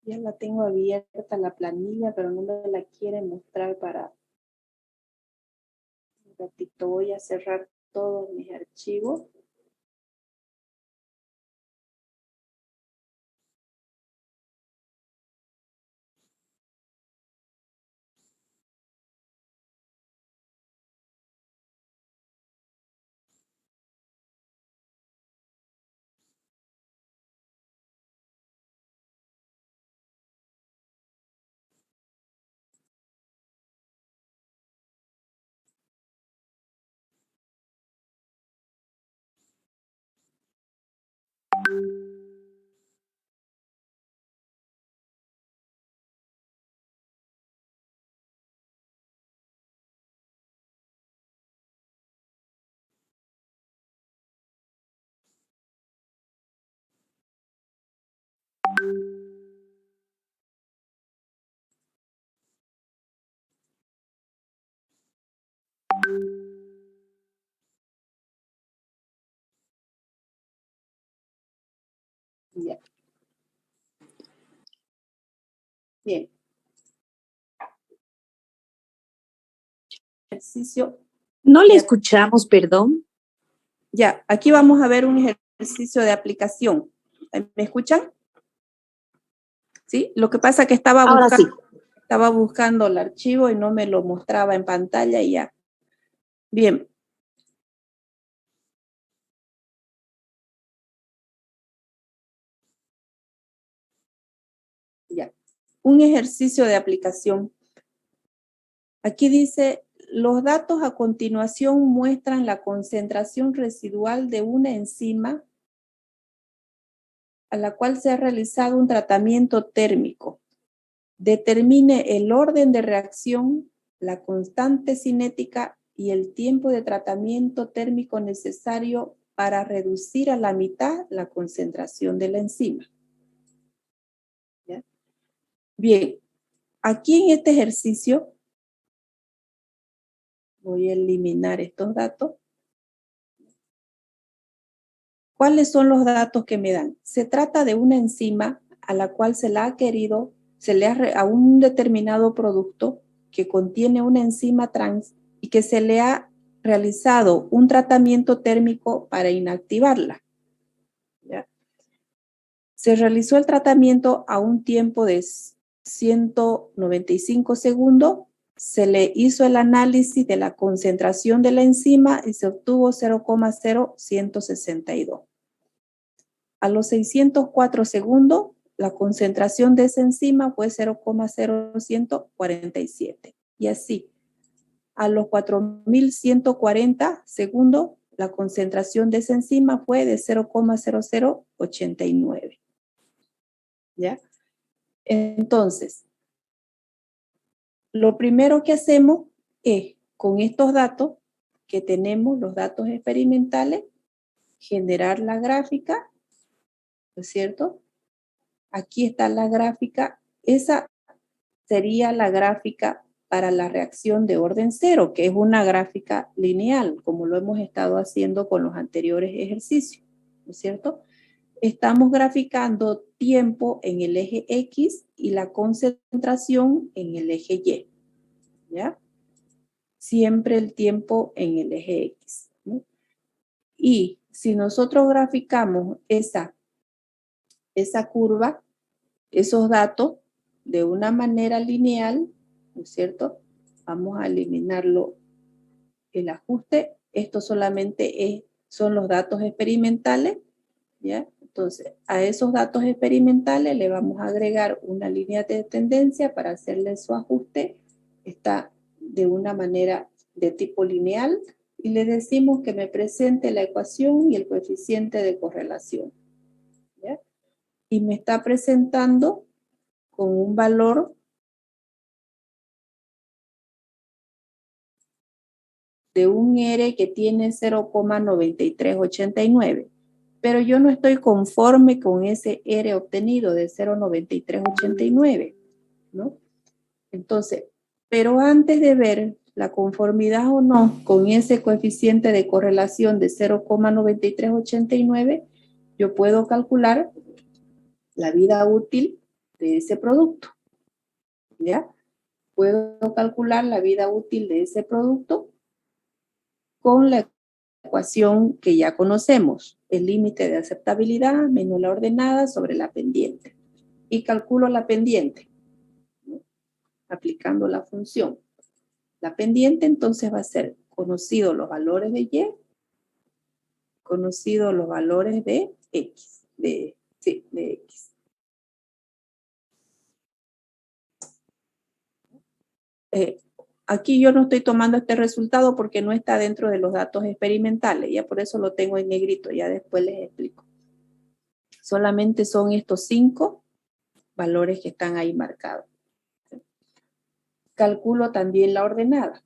Ya la tengo abierta la planilla, pero no me la quiere mostrar para un ratito. Voy a cerrar todos mis archivos. Ya. Bien. Ejercicio. No le escuchamos, perdón. Ya, aquí vamos a ver un ejercicio de aplicación. ¿Me escuchan? ¿Sí? Lo que pasa es que estaba buscando el archivo y no me lo mostraba en pantalla y ya. Bien. Ya. Un ejercicio de aplicación. Aquí dice, los datos a continuación muestran la concentración residual de una enzima a la cual se ha realizado un tratamiento térmico. Determine el orden de reacción, la constante cinética y el tiempo de tratamiento térmico necesario para reducir a la mitad la concentración de la enzima. ¿Ya? Bien, aquí en este ejercicio voy a eliminar estos datos. ¿Cuáles son los datos que me dan? Se trata de una enzima a la cual se la ha querido, a un determinado producto que contiene una enzima trans y que se le ha realizado un tratamiento térmico para inactivarla. ¿Ya? Se realizó el tratamiento a un tiempo de 195 segundos, se le hizo el análisis de la concentración de la enzima y se obtuvo 0,0162. A los 604 segundos, la concentración de esa enzima fue 0,0147. Y así, a los 4140 segundos, la concentración de esa enzima fue de 0,0089. ¿Ya? Entonces, lo primero que hacemos es, con estos datos que tenemos, los datos experimentales, generar la gráfica, ¿no es cierto? Aquí está la gráfica. Esa sería la gráfica para la reacción de orden cero, que es una gráfica lineal, como lo hemos estado haciendo con los anteriores ejercicios, ¿no es cierto? Estamos graficando tiempo en el eje X y la concentración en el eje Y, ¿ya? Siempre el tiempo en el eje X, ¿no? Y si nosotros graficamos esa curva, esos datos, de una manera lineal, ¿no es cierto? Vamos a eliminarlo, el ajuste. Esto solamente son los datos experimentales, ¿ya? Entonces, a esos datos experimentales le vamos a agregar una línea de tendencia para hacerle su ajuste. Está de una manera de tipo lineal y le decimos que me presente la ecuación y el coeficiente de correlación, ¿ya? Y me está presentando con un valor de un R que tiene 0,9389. Pero yo no estoy conforme con ese R obtenido de 0,9389, ¿no? Entonces, pero antes de ver la conformidad o no con ese coeficiente de correlación de 0,9389, yo puedo calcular la vida útil de ese producto. ¿Ya? Puedo calcular la vida útil de ese producto con la ecuación que ya conocemos, el límite de aceptabilidad menos la ordenada sobre la pendiente. Y calculo la pendiente, ¿no? Aplicando la función. La pendiente entonces va a ser conocido los valores de Y, conocido los valores de X, de X. Aquí yo no estoy tomando este resultado porque no está dentro de los datos experimentales, ya por eso lo tengo en negrito, ya después les explico. Solamente son estos 5 valores que están ahí marcados. Calculo también la ordenada.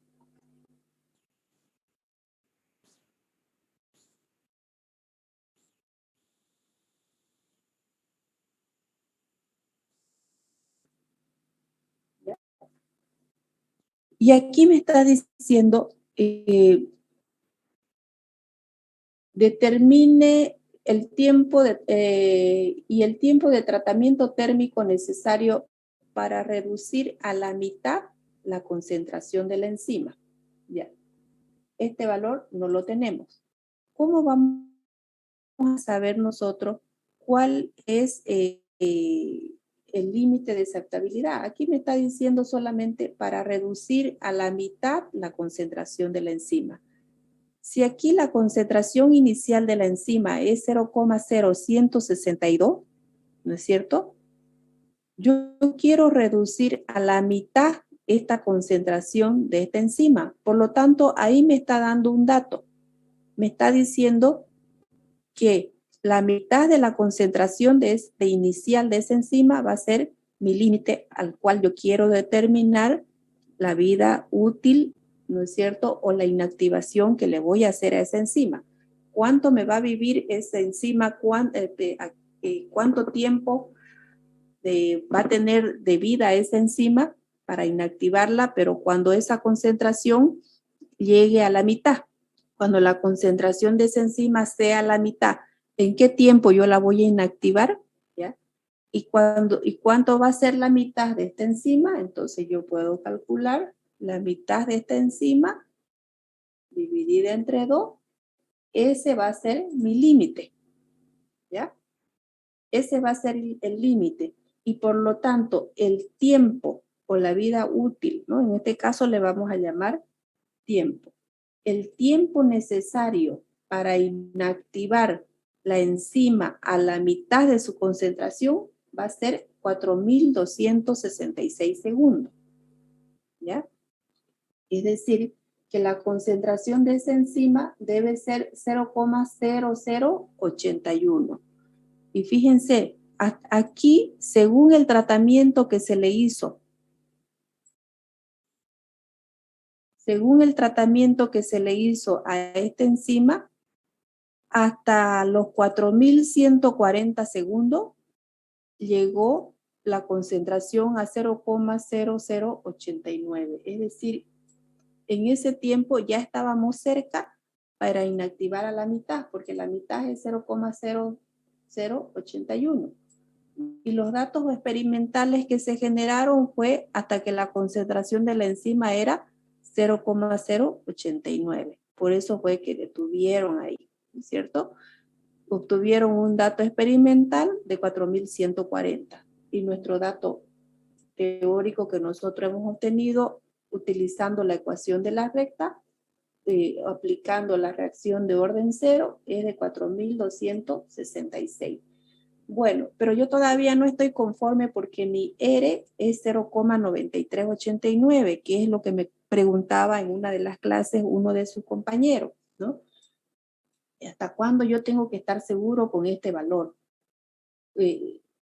¿Ya? Y aquí me está diciendo, determine el tiempo y el tiempo de tratamiento térmico necesario para reducir a la mitad la concentración de la enzima. Ya. Este valor no lo tenemos. ¿Cómo vamos a saber nosotros cuál es el límite de aceptabilidad? Aquí me está diciendo solamente para reducir a la mitad la concentración de la enzima. Si aquí la concentración inicial de la enzima es 0,0162, ¿no es cierto? Yo quiero reducir a la mitad esta concentración de esta enzima. Por lo tanto, ahí me está dando un dato. Me está diciendo que la mitad de la concentración de inicial de esa enzima va a ser mi límite al cual yo quiero determinar la vida útil, ¿no es cierto? O la inactivación que le voy a hacer a esa enzima. ¿Cuánto me va a vivir esa enzima? ¿Cuánto tiempo va a tener de vida esa enzima para inactivarla? Pero cuando esa concentración llegue a la mitad, cuando la concentración de esa enzima sea la mitad, ¿en qué tiempo yo la voy a inactivar? ¿Ya? ¿Y cuánto va a ser la mitad de esta enzima? Entonces yo puedo calcular la mitad de esta enzima dividida entre 2. Ese va a ser mi límite. ¿Ya? Ese va a ser el límite. Y por lo tanto, el tiempo o la vida útil, ¿no? En este caso le vamos a llamar tiempo. El tiempo necesario para inactivar la enzima a la mitad de su concentración va a ser 4.266 segundos. ¿Ya? Es decir, que la concentración de esa enzima debe ser 0,0081. Y fíjense, aquí, según el tratamiento que se le hizo, a esta enzima, hasta los 4.140 segundos llegó la concentración a 0,0089. Es decir, en ese tiempo ya estábamos cerca para inactivar a la mitad, porque la mitad es 0,0081. Y los datos experimentales que se generaron fue hasta que la concentración de la enzima era 0,089. Por eso fue que detuvieron ahí, ¿no es cierto? Obtuvieron un dato experimental de 4.140 y nuestro dato teórico que nosotros hemos obtenido utilizando la ecuación de la recta, aplicando la reacción de orden cero, es de 4.266. Bueno, pero yo todavía no estoy conforme porque mi R es 0,9389, que es lo que me preguntaba en una de las clases uno de sus compañeros, ¿no? ¿Hasta cuándo yo tengo que estar seguro con este valor?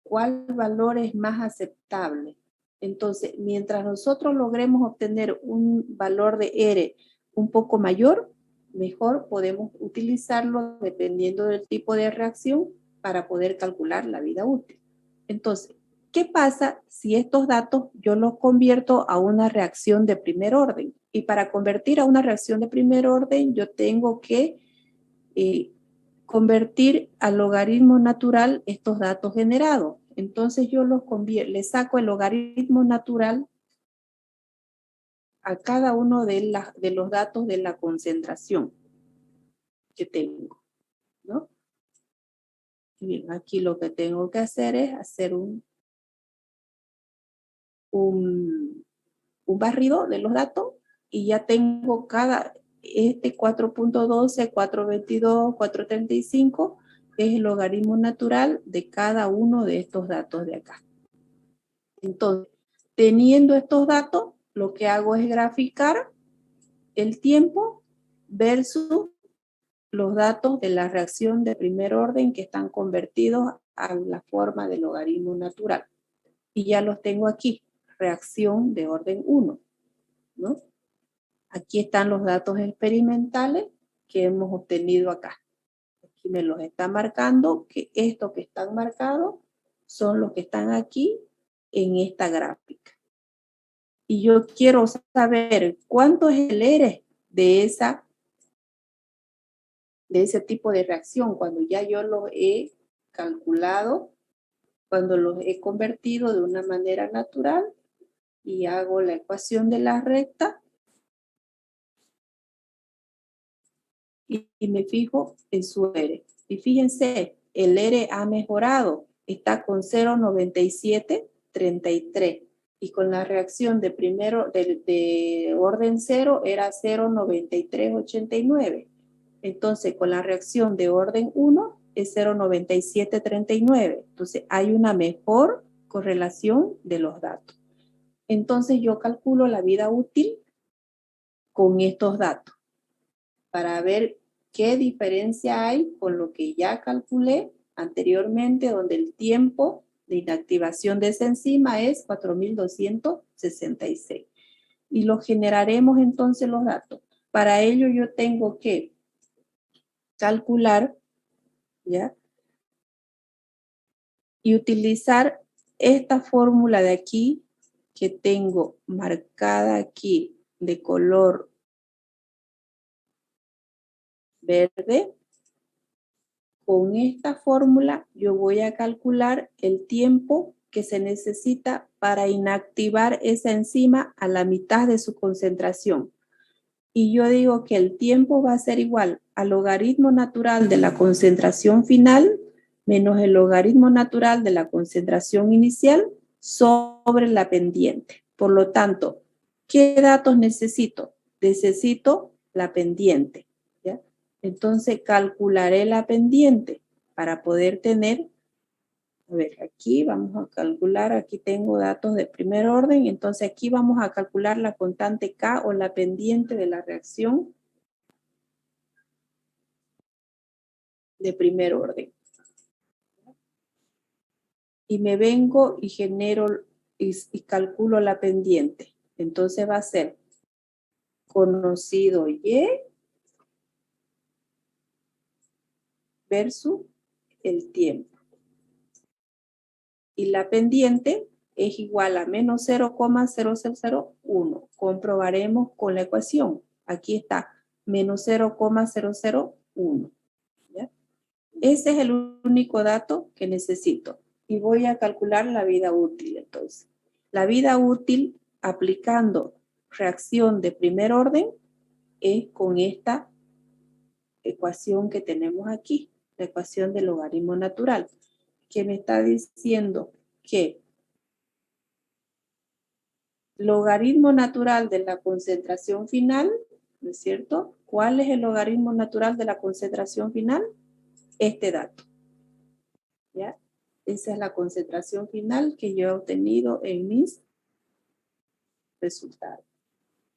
¿Cuál valor es más aceptable? Entonces, mientras nosotros logremos obtener un valor de R un poco mayor, mejor podemos utilizarlo dependiendo del tipo de reacción para poder calcular la vida útil. Entonces, ¿qué pasa si estos datos yo los convierto a una reacción de primer orden? Y para convertir a una reacción de primer orden, yo tengo que convertir al logaritmo natural estos datos generados. Entonces yo los convierto, le saco el logaritmo natural a cada uno de los datos de la concentración que tengo, ¿no? Bien, aquí lo que tengo que hacer es hacer un barrido de los datos y ya tengo este 4.12, 4.22, 4.35 es el logaritmo natural de cada uno de estos datos de acá. Entonces, teniendo estos datos, lo que hago es graficar el tiempo versus los datos de la reacción de primer orden que están convertidos a la forma de logaritmo natural. Y ya los tengo aquí, reacción de orden 1, ¿no? Aquí están los datos experimentales que hemos obtenido acá. Aquí me los está marcando, que estos que están marcados son los que están aquí en esta gráfica. Y yo quiero saber cuánto es el R de ese tipo de reacción, cuando ya yo los he calculado, cuando los he convertido de una manera natural y hago la ecuación de la recta y me fijo en su R. Y fíjense, el R ha mejorado, está con 0.9733 y con la reacción de orden 0 era 0.9389. Entonces, con la reacción de orden 1 es 0.9739. Entonces, hay una mejor correlación de los datos. Entonces, yo calculo la vida útil con estos datos para ver qué diferencia hay con lo que ya calculé anteriormente, donde el tiempo de inactivación de esa enzima es 4.266. Y lo generaremos entonces los datos. Para ello yo tengo que calcular, ¿ya? Y utilizar esta fórmula de aquí que tengo marcada aquí de color verde. Con esta fórmula yo voy a calcular el tiempo que se necesita para inactivar esa enzima a la mitad de su concentración. Y yo digo que el tiempo va a ser igual al logaritmo natural de la concentración final menos el logaritmo natural de la concentración inicial sobre la pendiente. Por lo tanto, ¿qué datos necesito? Necesito la pendiente, ¿ya? Entonces calcularé la pendiente para poder tener, a ver, aquí vamos a calcular, aquí tengo datos de primer orden, entonces aquí vamos a calcular la constante K o la pendiente de la reacción de primer orden. Y me vengo y genero y calculo la pendiente. Entonces va a ser conocido Y versus el tiempo. Y la pendiente es igual a menos 0,0001. Comprobaremos con la ecuación. Aquí está, menos 0,001. ¿Ya? Ese es el único dato que necesito. Y voy a calcular la vida útil, entonces. La vida útil aplicando reacción de primer orden es con esta ecuación que tenemos aquí, la ecuación del logaritmo natural, que me está diciendo que logaritmo natural de la concentración final, ¿no es cierto? ¿Cuál es el logaritmo natural de la concentración final? Este dato. ¿Ya? Esa es la concentración final que yo he obtenido en mis resultados.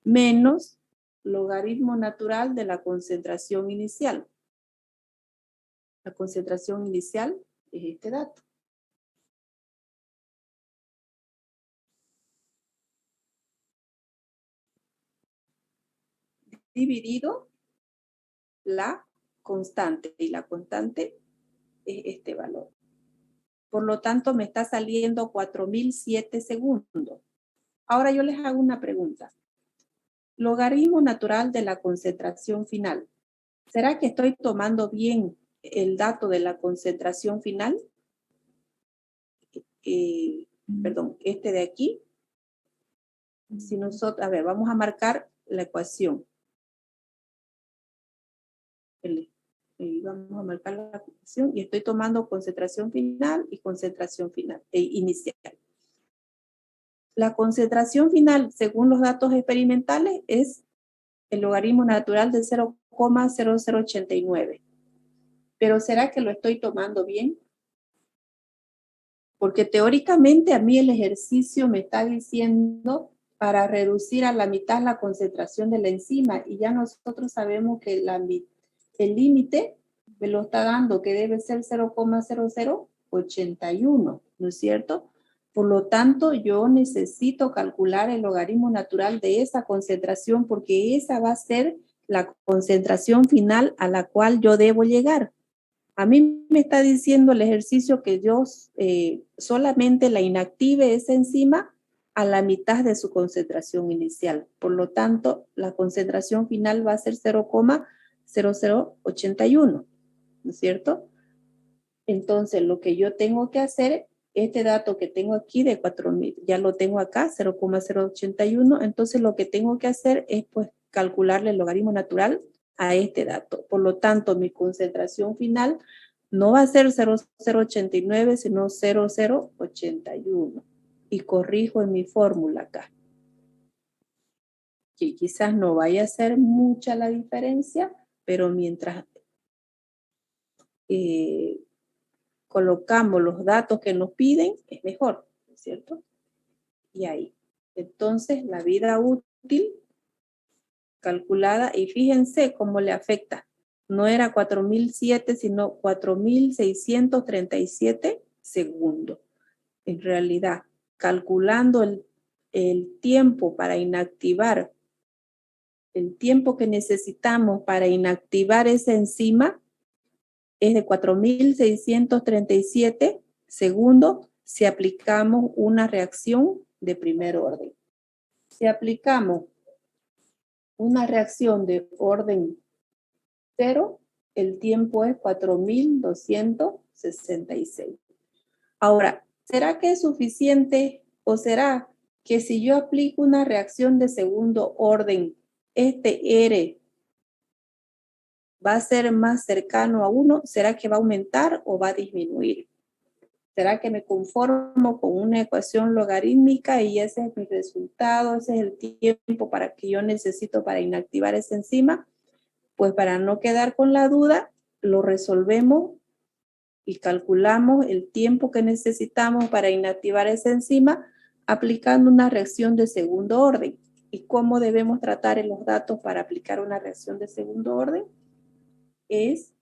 Menos logaritmo natural de la concentración inicial. La concentración inicial es este dato. Dividido la constante. Y la constante es este valor. Por lo tanto, me está saliendo 4.007 segundos. Ahora yo les hago una pregunta. Logaritmo natural de la concentración final. ¿Será que estoy tomando bien el dato de la concentración final? perdón, este de aquí. Si nosotros, a ver, vamos a marcar la ecuación. Vamos a marcar la ecuación y estoy tomando concentración final y concentración final, inicial. La concentración final, según los datos experimentales, es el logaritmo natural de 0,0089. Pero ¿será que lo estoy tomando bien? Porque teóricamente a mí el ejercicio me está diciendo para reducir a la mitad la concentración de la enzima y ya nosotros sabemos que el límite me lo está dando que debe ser 0,0081, ¿no es cierto? Por lo tanto, yo necesito calcular el logaritmo natural de esa concentración porque esa va a ser la concentración final a la cual yo debo llegar. A mí me está diciendo el ejercicio que yo solamente la inactive esa enzima a la mitad de su concentración inicial. Por lo tanto, la concentración final va a ser 0,0081, ¿no es cierto? Entonces, lo que yo tengo que hacer, este dato que tengo aquí de 4.000, ya lo tengo acá, 0,081, entonces lo que tengo que hacer es pues calcularle el logaritmo natural a este dato. Por lo tanto, mi concentración final no va a ser 0,089, sino 0,081. Y corrijo en mi fórmula acá. Que quizás no vaya a ser mucha la diferencia, pero mientras colocamos los datos que nos piden, es mejor, ¿no es cierto? Y ahí. Entonces, la vida útil calculada, y fíjense cómo le afecta. No era 4.007, sino 4.637 segundos. En realidad, calculando el tiempo para inactivar, el tiempo que necesitamos para inactivar esa enzima es de 4.637 segundos si aplicamos una reacción de primer orden. Si aplicamos una reacción de orden 0, el tiempo es 4.266. Ahora, ¿será que es suficiente o será que si yo aplico una reacción de segundo orden, este R va a ser más cercano a 1? ¿Será que va a aumentar o va a disminuir? ¿Será que me conformo con una ecuación logarítmica y ese es mi resultado, ese es el tiempo para que yo necesito para inactivar esa enzima? Pues para no quedar con la duda, lo resolvemos y calculamos el tiempo que necesitamos para inactivar esa enzima aplicando una reacción de segundo orden. ¿Y cómo debemos tratar en los datos para aplicar una reacción de segundo orden? Es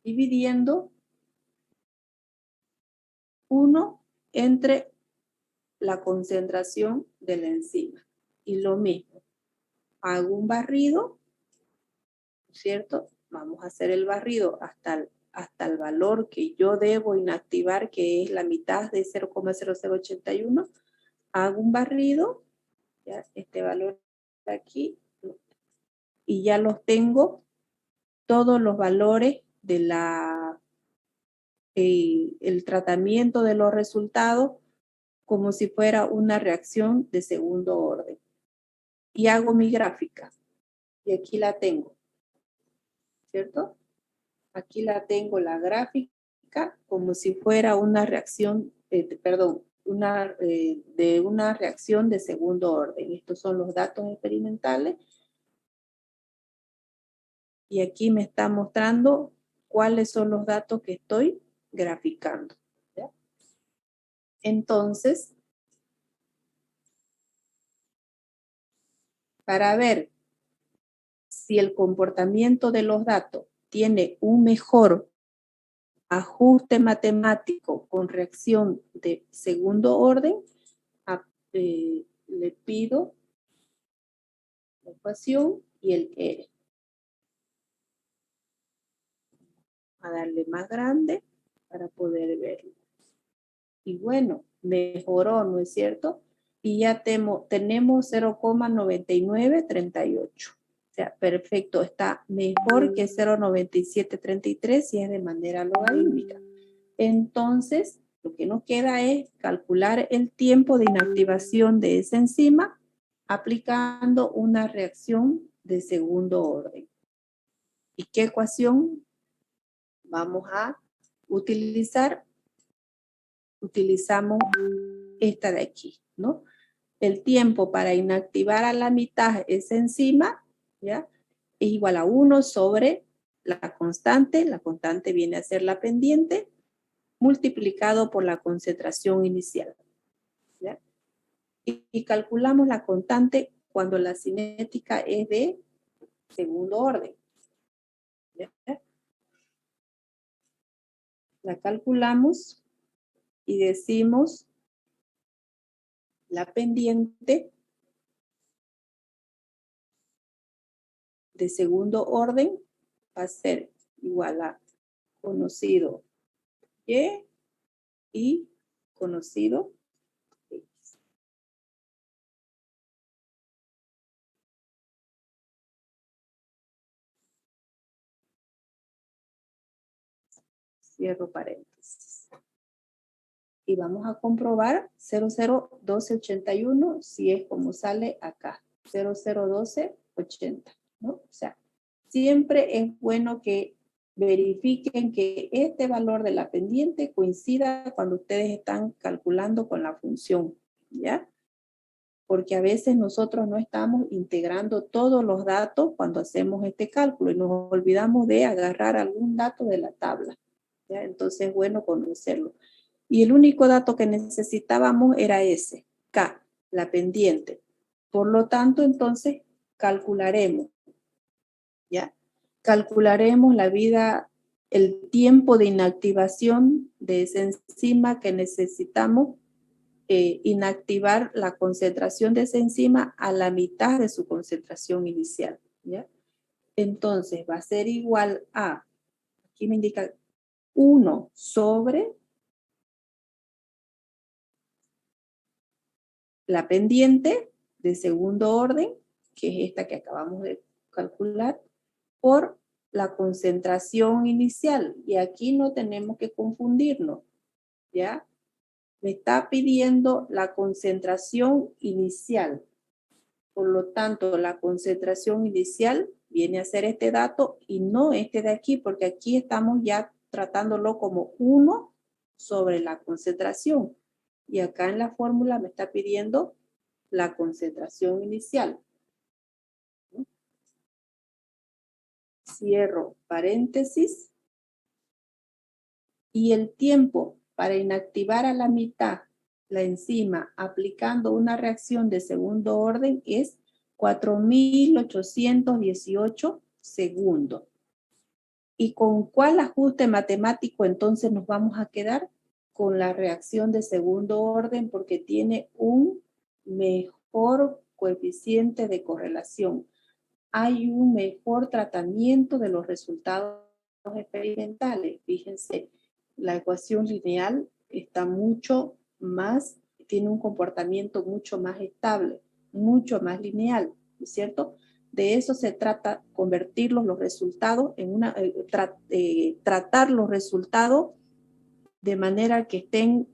dividiendo 1 entre la concentración de la enzima. Y lo mismo, hago un barrido, ¿cierto? Vamos a hacer el barrido hasta el valor que yo debo inactivar, que es la mitad de 0,0081. Hago un barrido, ya este valor de aquí, y ya los tengo todos los valores de el tratamiento de los resultados como si fuera una reacción de segundo orden. Y hago mi gráfica. Y aquí la tengo, ¿cierto? Aquí la tengo la gráfica como si fuera una reacción, de una reacción de segundo orden. Estos son los datos experimentales. Y aquí me está mostrando cuáles son los datos que estoy graficando. ¿Ya? Entonces, para ver si el comportamiento de los datos tiene un mejor ajuste matemático con reacción de segundo orden, le pido la ecuación y el R. A darle más grande para poder verlo. Y bueno, mejoró, ¿no es cierto? Y ya tenemos 0,9938. O sea, perfecto, está mejor que 0,9733 si es de manera logarítmica. Entonces, Lo que nos queda es calcular el tiempo de inactivación de esa enzima aplicando una reacción de segundo orden. ¿Y qué ecuación vamos a utilizar? Utilizamos esta de aquí, ¿no? El tiempo para inactivar a la mitad esa enzima, ¿ya? Es igual a 1 sobre la constante viene a ser la pendiente, multiplicado por la concentración inicial, ¿ya? Y calculamos la constante cuando la cinética es de segundo orden, ¿ya? La calculamos y decimos la pendiente de segundo orden va a ser igual a conocido y conocido X. Cierro paréntesis. Y vamos a comprobar 001281 si es como sale acá. 001280, ¿no? O sea, siempre es bueno que verifiquen que este valor de la pendiente coincida cuando ustedes están calculando con la función, ¿ya? Porque a veces nosotros no estamos integrando todos los datos cuando hacemos este cálculo y nos olvidamos de agarrar algún dato de la tabla, ¿ya? Entonces es bueno conocerlo. Y el único dato que necesitábamos era ese, K, la pendiente. Por lo tanto, entonces, calcularemos, ¿ya? Calcularemos la vida, el tiempo de inactivación de esa enzima que necesitamos inactivar la concentración de esa enzima a la mitad de su concentración inicial, ¿ya? Entonces, va a ser igual a, aquí me indica 1 sobre la pendiente de segundo orden, que es esta que acabamos de calcular, por la concentración inicial. Y aquí no tenemos que confundirnos, ¿ya? Me está pidiendo la concentración inicial. Por lo tanto, la concentración inicial viene a ser este dato y no este de aquí, porque aquí estamos ya tratándolo como 1 sobre la concentración. Y acá en la fórmula me está pidiendo la concentración inicial. Cierro paréntesis. Y el tiempo para inactivar a la mitad la enzima aplicando una reacción de segundo orden es 4.818 segundos. ¿Y con cuál ajuste matemático entonces nos vamos a quedar? Con la reacción de segundo orden porque tiene un mejor coeficiente de correlación. Hay un mejor tratamiento de los resultados experimentales. Fíjense, la ecuación lineal está mucho más, tiene un comportamiento mucho más estable, mucho más lineal, ¿no es cierto? De eso se trata, convertirlos los resultados en una, tratar los resultados de manera que estén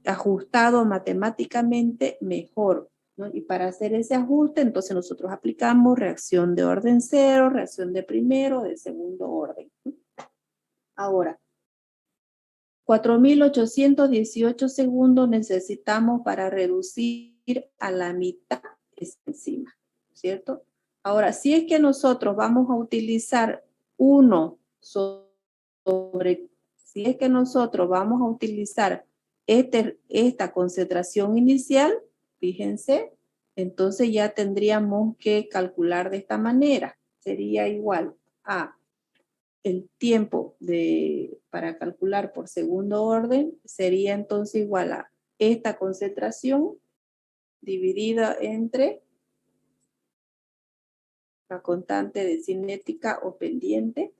ajustados matemáticamente mejor, ¿no? Y para hacer ese ajuste, entonces nosotros aplicamos reacción de orden cero, reacción de primero, de segundo orden. Ahora, 4.818 segundos necesitamos para reducir a la mitad esta enzima, ¿cierto? Ahora, si es que nosotros vamos a utilizar 1 sobre, si es que nosotros vamos a utilizar esta concentración inicial, fíjense, entonces ya tendríamos que calcular de esta manera. Sería igual a el tiempo para calcular por segundo orden sería entonces igual a esta concentración dividida entre la constante de cinética o pendiente.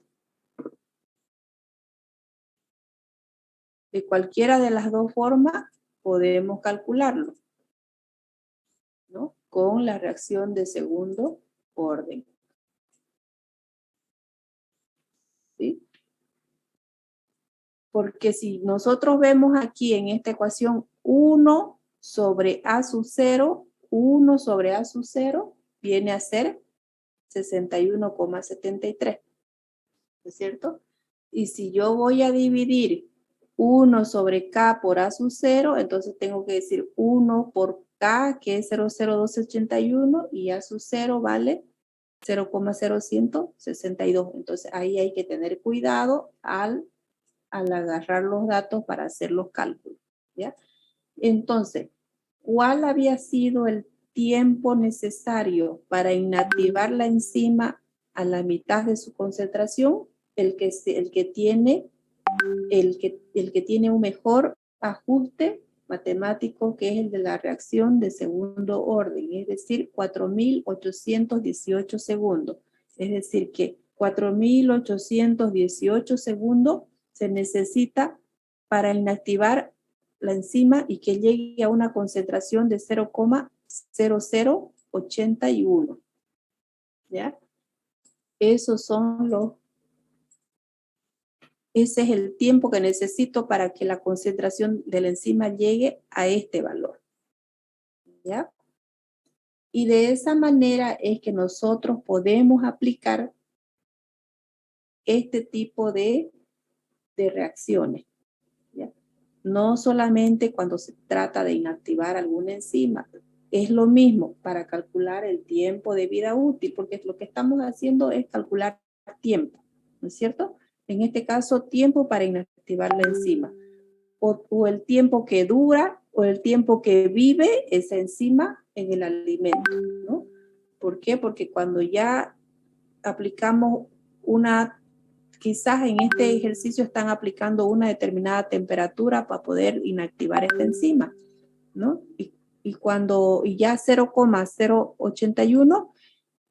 De cualquiera de las dos formas podemos calcularlo, ¿no? Con la reacción de segundo orden. ¿Sí? Porque si nosotros vemos aquí en esta ecuación 1 sobre A sub 0, 1 sobre A sub 0 viene a ser 61,73, ¿no es cierto? Y si yo voy a dividir 1 sobre K por A sub 0, entonces tengo que decir 1 por K, que es 0,0281, y A sub 0 vale 0,0162. Entonces ahí hay que tener cuidado al agarrar los datos para hacer los cálculos, ¿ya? Entonces, ¿cuál había sido el tiempo necesario para inactivar la enzima a la mitad de su concentración? El que tiene un mejor ajuste matemático, que es el de la reacción de segundo orden, es decir, 4.818 segundos. Es decir, que 4.818 segundos se necesita para inactivar la enzima y que llegue a una concentración de 0,0081. ¿Ya? Ese es el tiempo que necesito para que la concentración de la enzima llegue a este valor. ¿Ya? Y de esa manera es que nosotros podemos aplicar este tipo de reacciones. ¿Ya? No solamente cuando se trata de inactivar alguna enzima, es lo mismo para calcular el tiempo de vida útil, porque lo que estamos haciendo es calcular tiempo, ¿no es cierto? En este caso, tiempo para inactivar la enzima, o el tiempo que dura, o el tiempo que vive esa enzima en el alimento, ¿no? ¿Por qué? Porque cuando ya aplicamos quizás en este ejercicio están aplicando una determinada temperatura para poder inactivar esta enzima, ¿no? Y ya 0,081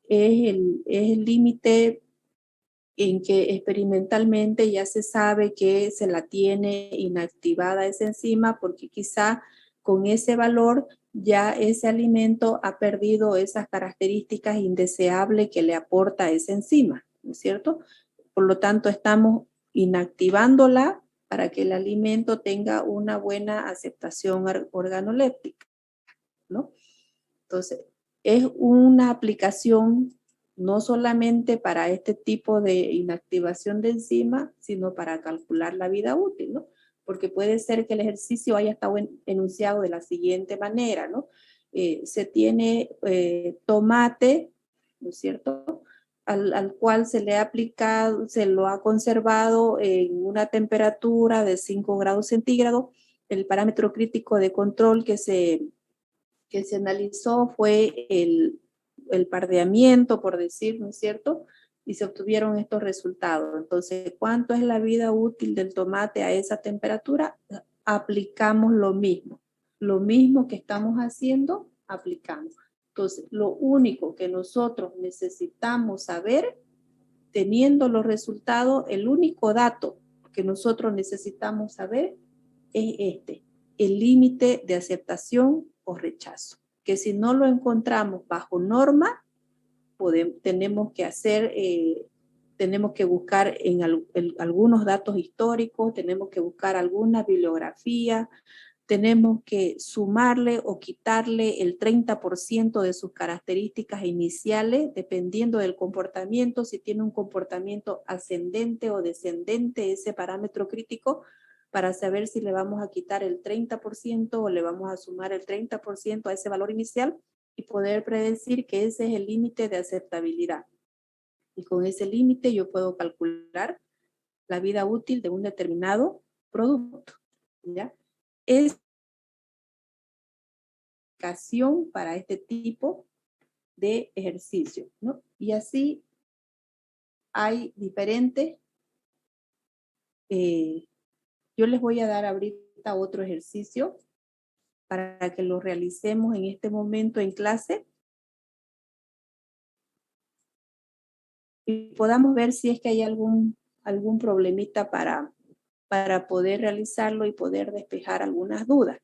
es el límite en que experimentalmente ya se sabe que se la tiene inactivada esa enzima, porque quizá con ese valor ya ese alimento ha perdido esas características indeseables que le aporta esa enzima, ¿no es cierto? Por lo tanto, estamos inactivándola para que el alimento tenga una buena aceptación organoléptica, ¿no? Entonces, es una aplicación no solamente para este tipo de inactivación de enzima, sino para calcular la vida útil, ¿no? Porque puede ser que el ejercicio haya estado enunciado de la siguiente manera, ¿no? Se tiene tomate, ¿no es cierto?, al cual se le ha aplicado, se lo ha conservado en una temperatura de 5 grados centígrados. El parámetro crítico de control que se analizó fue el pardeamiento, por decir, ¿no es cierto? Y se obtuvieron estos resultados. Entonces, ¿cuánto es la vida útil del tomate a esa temperatura? Aplicamos lo mismo que estamos haciendo, aplicamos. Entonces, lo único que nosotros necesitamos saber, teniendo los resultados, el único dato que nosotros necesitamos saber es el límite de aceptación o rechazo, que si no lo encontramos bajo norma, tenemos que buscar en algunos datos históricos, tenemos que buscar alguna bibliografía, tenemos que sumarle o quitarle el 30% de sus características iniciales, dependiendo del comportamiento, si tiene un comportamiento ascendente o descendente ese parámetro crítico, para saber si le vamos a quitar el 30% o le vamos a sumar el 30% a ese valor inicial y poder predecir que ese es el límite de aceptabilidad. Y con ese límite yo puedo calcular la vida útil de un determinado producto, ¿ya? Es aplicación para este tipo de ejercicio, ¿no? Y así hay diferentes. Yo les voy a dar ahorita otro ejercicio para que lo realicemos en este momento en clase y podamos ver si es que hay algún problemita para poder realizarlo y poder despejar algunas dudas.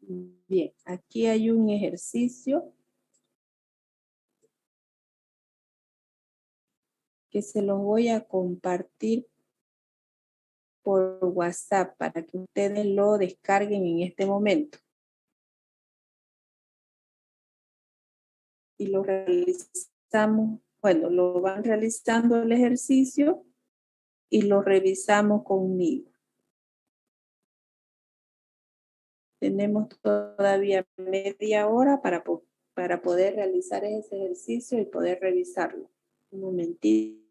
Bien, aquí hay un ejercicio que se los voy a compartir por WhatsApp para que ustedes lo descarguen en este momento. Y lo realizamos, bueno, lo van realizando el ejercicio y lo revisamos conmigo. Tenemos todavía media hora para poder realizar ese ejercicio y poder revisarlo. Un momentito.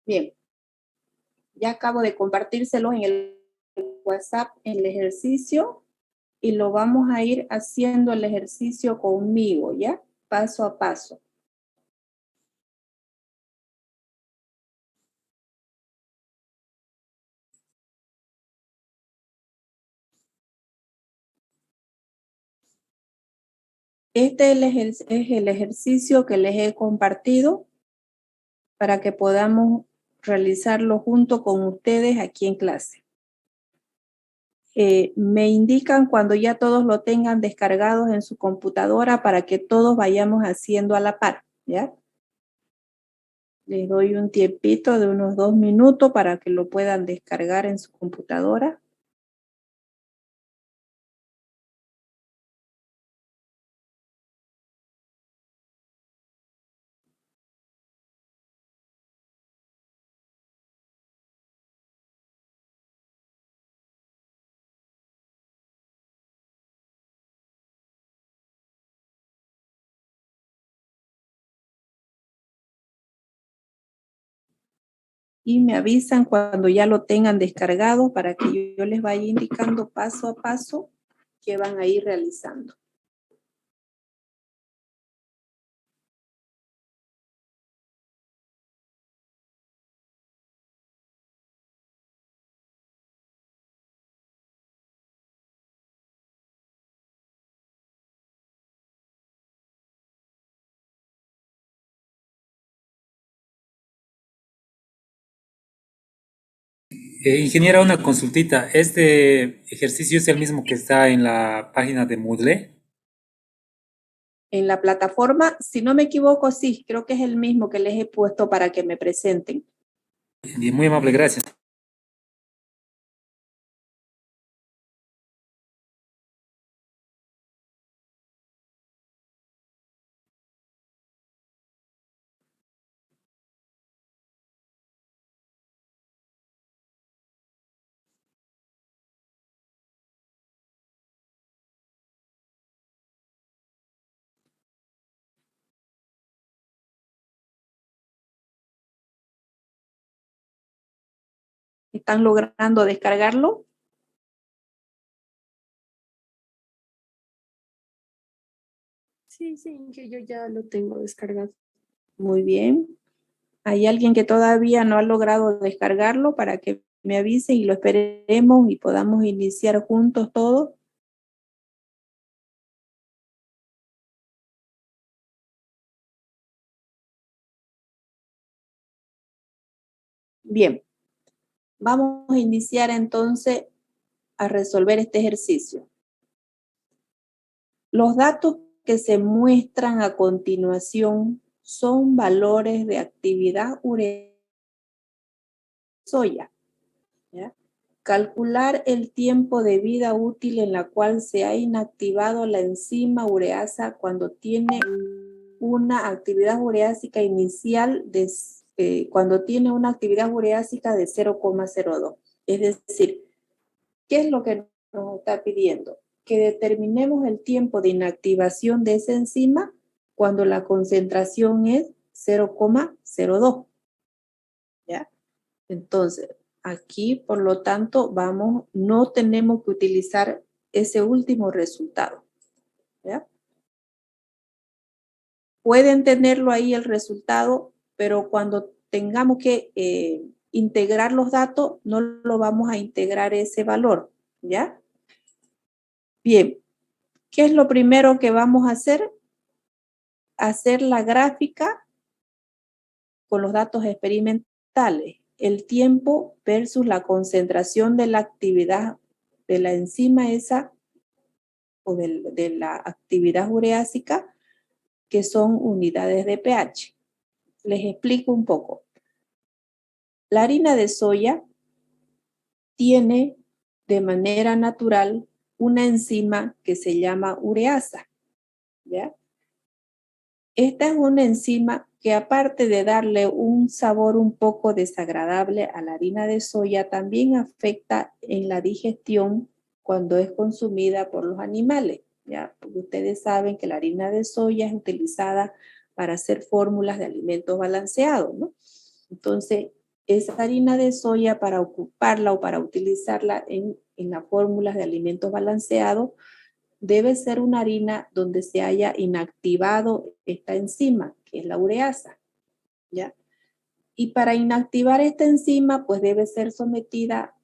Bien, ya acabo de compartírselo en el WhatsApp el ejercicio y lo vamos a ir haciendo el ejercicio conmigo, ¿ya? Paso a paso. Este es el ejercicio que les he compartido para que podamos realizarlo junto con ustedes aquí en clase. Me indican cuando ya todos lo tengan descargados en su computadora para que todos vayamos haciendo a la par, ¿ya? Les doy un tiempito de unos 2 minutos para que lo puedan descargar en su computadora. Y me avisan cuando ya lo tengan descargado para que yo les vaya indicando paso a paso que van a ir realizando. Ingeniera, una consultita. ¿Este ejercicio es el mismo que está en la página de Moodle? En la plataforma, si no me equivoco, sí, creo que es el mismo que les he puesto para que me presenten. Muy amable, gracias. ¿Están logrando descargarlo? Sí, que yo ya lo tengo descargado. Muy bien. ¿Hay alguien que todavía no ha logrado descargarlo para que me avise y lo esperemos y podamos iniciar juntos todos? Bien, vamos a iniciar entonces a resolver este ejercicio. Los datos que se muestran a continuación son valores de actividad urea soya. ¿ya? Calcular el tiempo de vida útil en la cual se ha inactivado la enzima ureasa cuando tiene una actividad ureásica inicial cuando tiene una actividad ureásica de 0,02. Es decir, ¿qué es lo que nos está pidiendo? Que determinemos el tiempo de inactivación de esa enzima cuando la concentración es 0,02. ¿Ya? Entonces, aquí, por lo tanto, no tenemos que utilizar ese último resultado. ¿Ya? Pueden tenerlo ahí el resultado, pero cuando tengamos que integrar los datos, no lo vamos a integrar ese valor. ¿Ya? Bien, ¿qué es lo primero que vamos a hacer? Hacer la gráfica con los datos experimentales. El tiempo versus la concentración de la actividad de la enzima esa o de la actividad ureásica, que son unidades de pH. Les explico un poco. La harina de soya tiene de manera natural una enzima que se llama ureasa, ¿ya? Esta es una enzima que, aparte de darle un sabor un poco desagradable a la harina de soya, también afecta en la digestión cuando es consumida por los animales, ¿ya? Porque ustedes saben que la harina de soya es utilizada para hacer fórmulas de alimentos balanceados, ¿no? Entonces, esa harina de soya, para ocuparla o para utilizarla en las fórmulas de alimentos balanceados, debe ser una harina donde se haya inactivado esta enzima, que es la ureasa, ¿ya? Y para inactivar esta enzima, pues debe ser sometida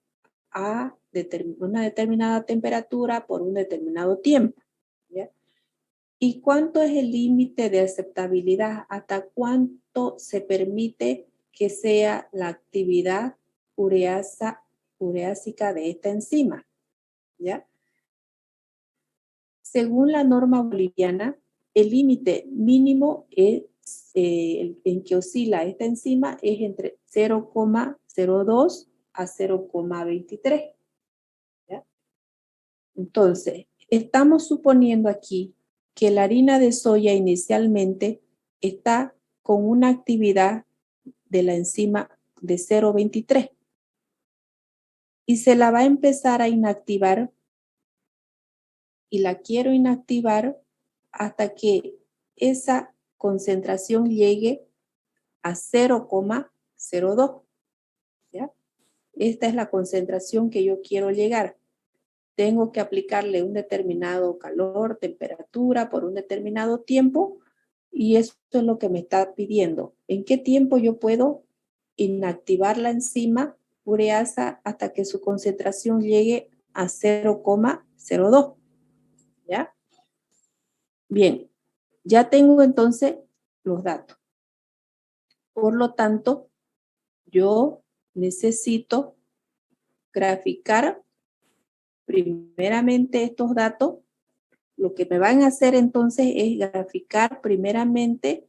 a una determinada temperatura por un determinado tiempo, ¿ya? ¿Y cuánto es el límite de aceptabilidad? ¿Hasta cuánto se permite que sea la actividad ureásica de esta enzima? ¿Ya? Según la norma boliviana, el límite mínimo en que oscila esta enzima es entre 0,02 a 0,23. ¿Ya? Entonces, estamos suponiendo aquí que la harina de soya inicialmente está con una actividad de la enzima de 0,23 y se la va a empezar a inactivar, y la quiero inactivar hasta que esa concentración llegue a 0,02. ¿Ya? Esta es la concentración que yo quiero llegar. Tengo que aplicarle un determinado calor, temperatura por un determinado tiempo, y eso es lo que me está pidiendo. ¿En qué tiempo yo puedo inactivar la enzima ureasa hasta que su concentración llegue a 0,02? ¿Ya? Bien, ya tengo entonces los datos. Por lo tanto, yo necesito graficar primeramente estos datos. Lo que me van a hacer entonces es graficar primeramente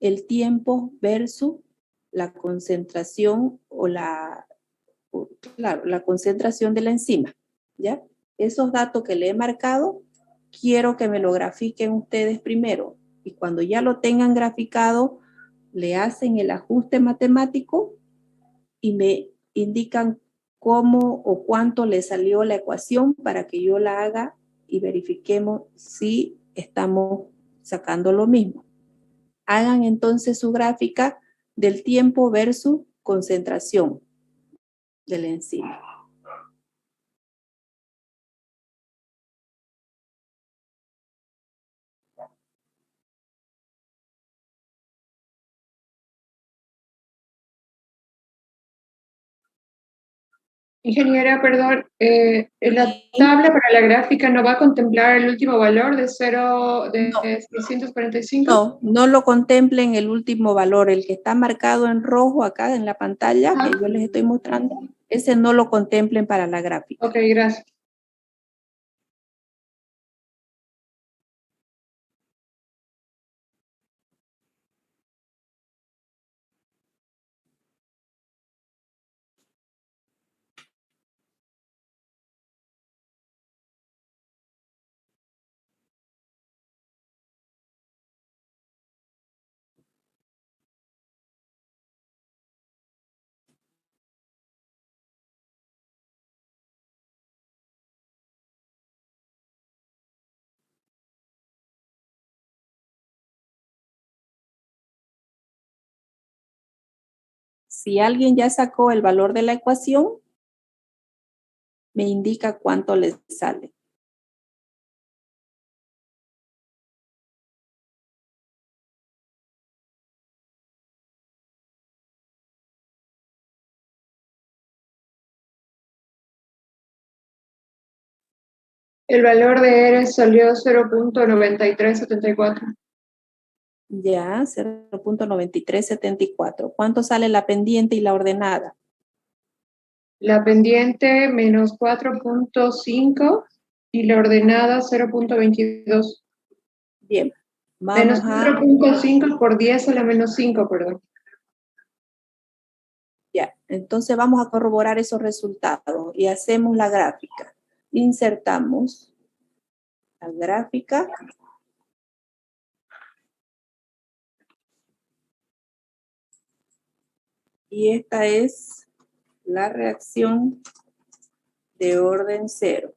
el tiempo versus la concentración claro, la concentración de la enzima, ¿ya? Esos datos que le he marcado, quiero que me lo grafiquen ustedes primero, y cuando ya lo tengan graficado, le hacen el ajuste matemático y me indican cómo o cuánto le salió la ecuación para que yo la haga y verifiquemos si estamos sacando lo mismo. Hagan entonces su gráfica del tiempo versus concentración de la enzima. Ingeniera, perdón, la Sí. tabla para la gráfica no va a contemplar el último valor de No, 645. no lo contemplen el último valor, el que está marcado en rojo acá en la pantalla Ajá. que yo les estoy mostrando, ese no lo contemplen para la gráfica. Ok, gracias. Si alguien ya sacó el valor de la ecuación, me indica cuánto le sale. El valor de R salió 0.9374. Ya, 0.9374. ¿Cuánto sale la pendiente y la ordenada? La pendiente menos 4.5 y la ordenada 0.22. Bien, Menos vamos a... 4.5 por 10 a la menos 5, perdón. Ya, entonces vamos a corroborar esos resultados y hacemos la gráfica. Insertamos la gráfica. Y esta es la reacción de orden 0.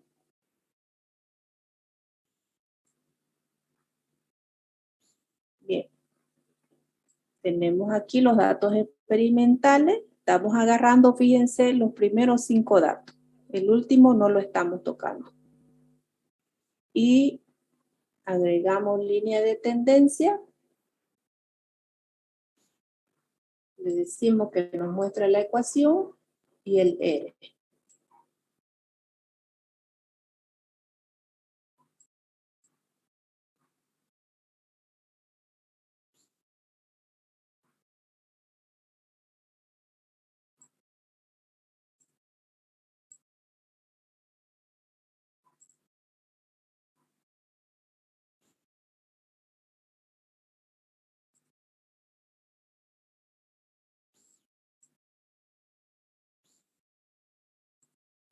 Bien. Tenemos aquí los datos experimentales. Estamos agarrando, fíjense, los primeros 5 datos. El último no lo estamos tocando. Y agregamos línea de tendencia. Le decimos que nos muestre la ecuación y el R.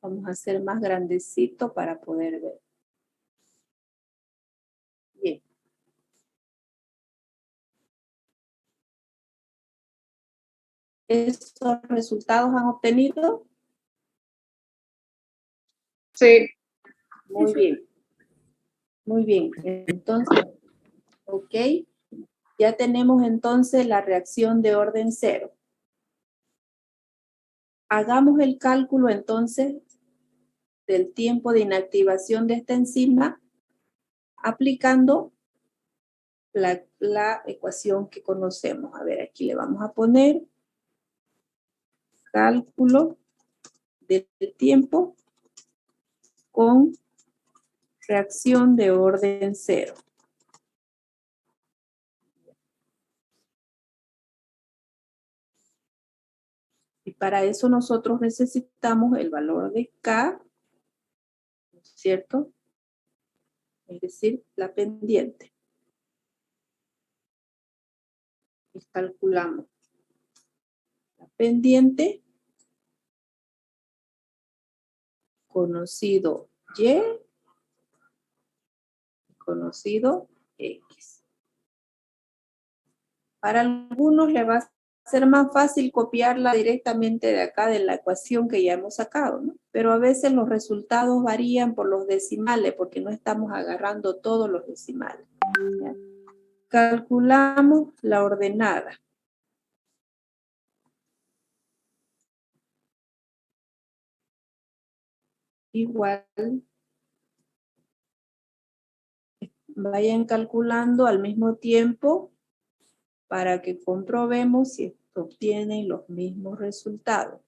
Vamos a hacer más grandecito para poder ver. Bien. ¿Estos resultados han obtenido? Sí. Muy bien. Muy bien. Entonces, ok. Ya tenemos entonces la reacción de orden 0. Hagamos el cálculo entonces del tiempo de inactivación de esta enzima aplicando la ecuación que conocemos. A ver, aquí le vamos a poner cálculo del tiempo con reacción de orden 0. Y para eso nosotros necesitamos el valor de K, ¿cierto? Es decir, la pendiente. Y calculamos la pendiente, conocido Y, conocido X. Para algunos le va a ser más fácil copiarla directamente de acá de la ecuación que ya hemos sacado, ¿no? Pero a veces los resultados varían por los decimales porque no estamos agarrando todos los decimales. ¿Ya? Calculamos la ordenada. Igual, vayan calculando al mismo tiempo para que comprobemos si obtienen los mismos resultados.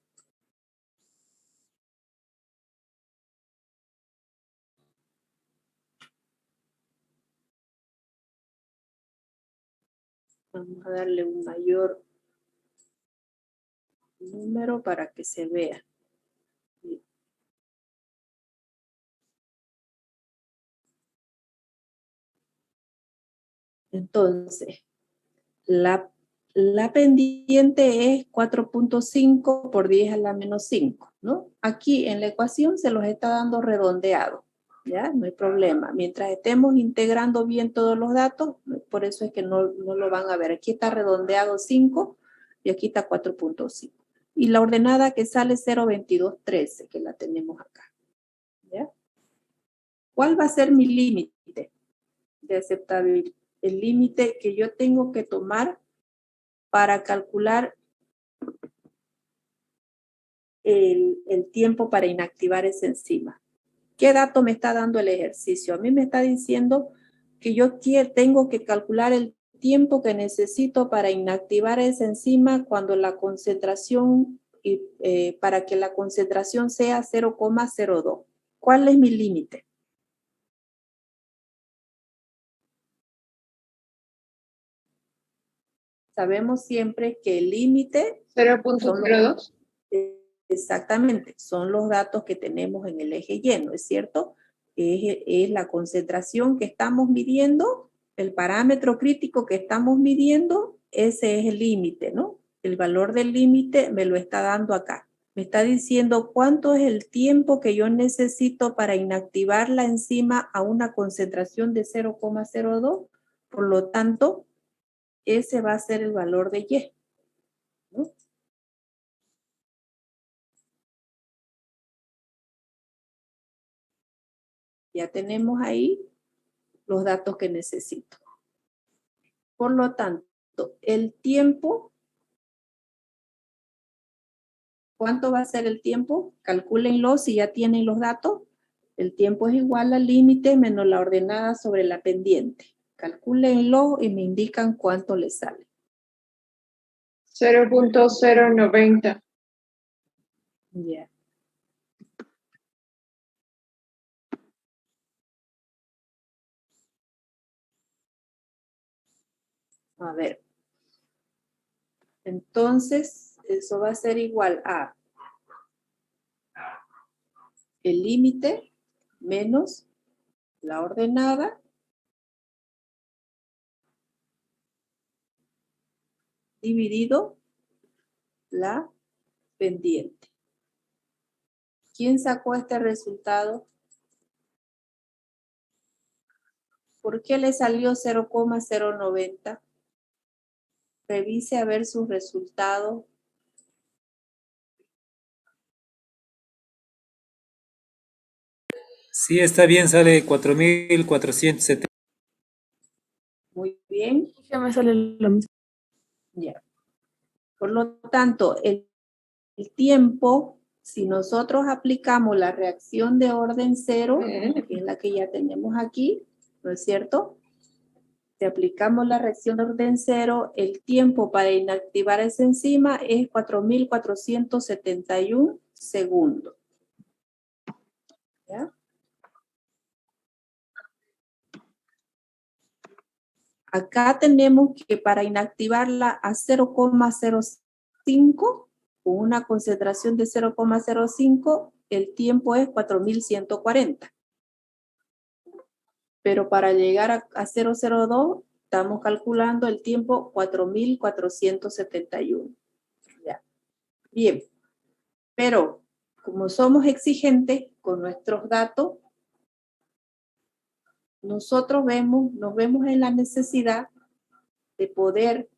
Vamos a darle un mayor número para que se vea. Entonces, la pendiente es 4.5 por 10 a la menos 5, ¿no? Aquí en la ecuación se los está dando redondeado, ¿ya? No hay problema. Mientras estemos integrando bien todos los datos, por eso es que no lo van a ver. Aquí está redondeado 5 y aquí está 4.5. Y la ordenada que sale 0.2213, que la tenemos acá, ¿ya? ¿Cuál va a ser mi límite de aceptabilidad? El límite que yo tengo que tomar para calcular el tiempo para inactivar esa enzima. ¿Qué dato me está dando el ejercicio? A mí me está diciendo que yo tengo que calcular el tiempo que necesito para inactivar esa enzima cuando la concentración, para que la concentración sea 0,02. ¿Cuál es mi límite? Sabemos siempre que el límite 0.02. Exactamente, son los datos que tenemos en el eje lleno, ¿es cierto? Es la concentración que estamos midiendo, el parámetro crítico que estamos midiendo, ese es el límite, ¿no? El valor del límite me lo está dando acá. Me está diciendo cuánto es el tiempo que yo necesito para inactivar la enzima a una concentración de 0,02. Por lo tanto, ese va a ser el valor de Y, ¿no? Ya tenemos ahí los datos que necesito. Por lo tanto, el tiempo, ¿cuánto va a ser el tiempo? Calcúlenlo si ya tienen los datos. El tiempo es igual al límite menos la ordenada sobre la pendiente. Calcúlenlo y me indican cuánto les sale. 0.090. Ya. A ver. Entonces, eso va a ser igual a el límite menos la ordenada dividido la pendiente. ¿Quién sacó este resultado? ¿Por qué le salió 0,090? Revise a ver sus resultados. Sí, está bien, sale 4.470. Muy bien. Ya me sale lo mismo. Ya. Por lo tanto, el tiempo, si nosotros aplicamos la reacción de orden cero, que es la que ya tenemos aquí, ¿no es cierto? Si aplicamos la reacción de orden cero, el tiempo para inactivar esa enzima es 4.471 segundos. ¿Ya? Acá tenemos que para inactivarla a 0,05, con una concentración de 0,05, el tiempo es 4.140. Pero para llegar a 0,02, estamos calculando el tiempo 4.471. Ya. Bien, pero como somos exigentes con nuestros datos, nosotros nos vemos en la necesidad de poder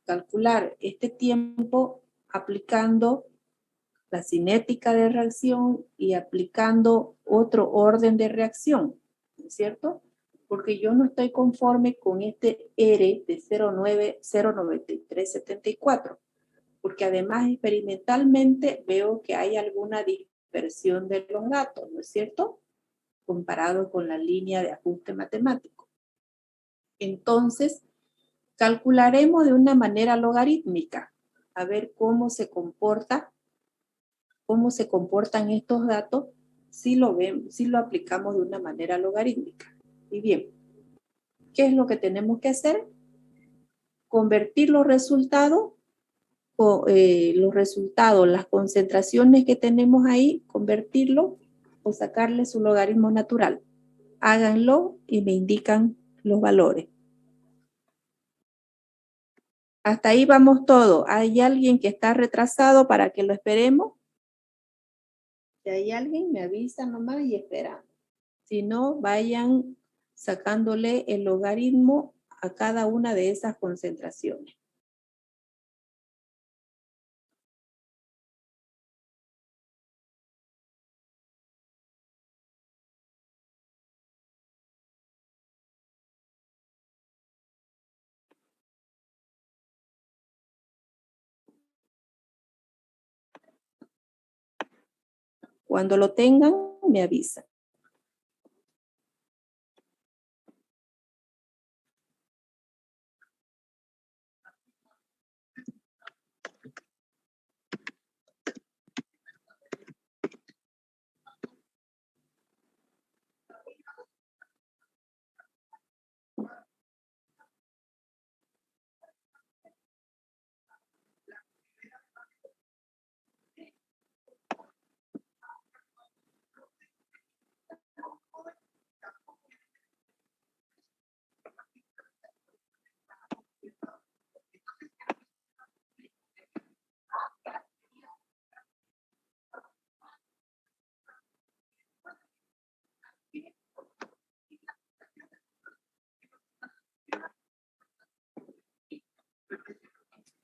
calcular este tiempo aplicando la cinética de reacción y aplicando otro orden de reacción, ¿no es cierto? Porque yo no estoy conforme con este R de 0,9374, porque además experimentalmente veo que hay alguna dispersión de los datos, ¿no es cierto? Comparado con la línea de ajuste matemático. Entonces, calcularemos de una manera logarítmica, a ver cómo se comportan estos datos si lo aplicamos de una manera logarítmica. Y bien, ¿qué es lo que tenemos que hacer? Convertir los resultados, las concentraciones que tenemos ahí, convertirlo o sacarle su logaritmo natural. Háganlo y me indican los valores. Hasta ahí vamos todo. ¿Hay alguien que está retrasado para que lo esperemos? Si hay alguien, me avisa nomás y espera. Si no, vayan sacándole el logaritmo a cada una de esas concentraciones. Cuando lo tengan, me avisan.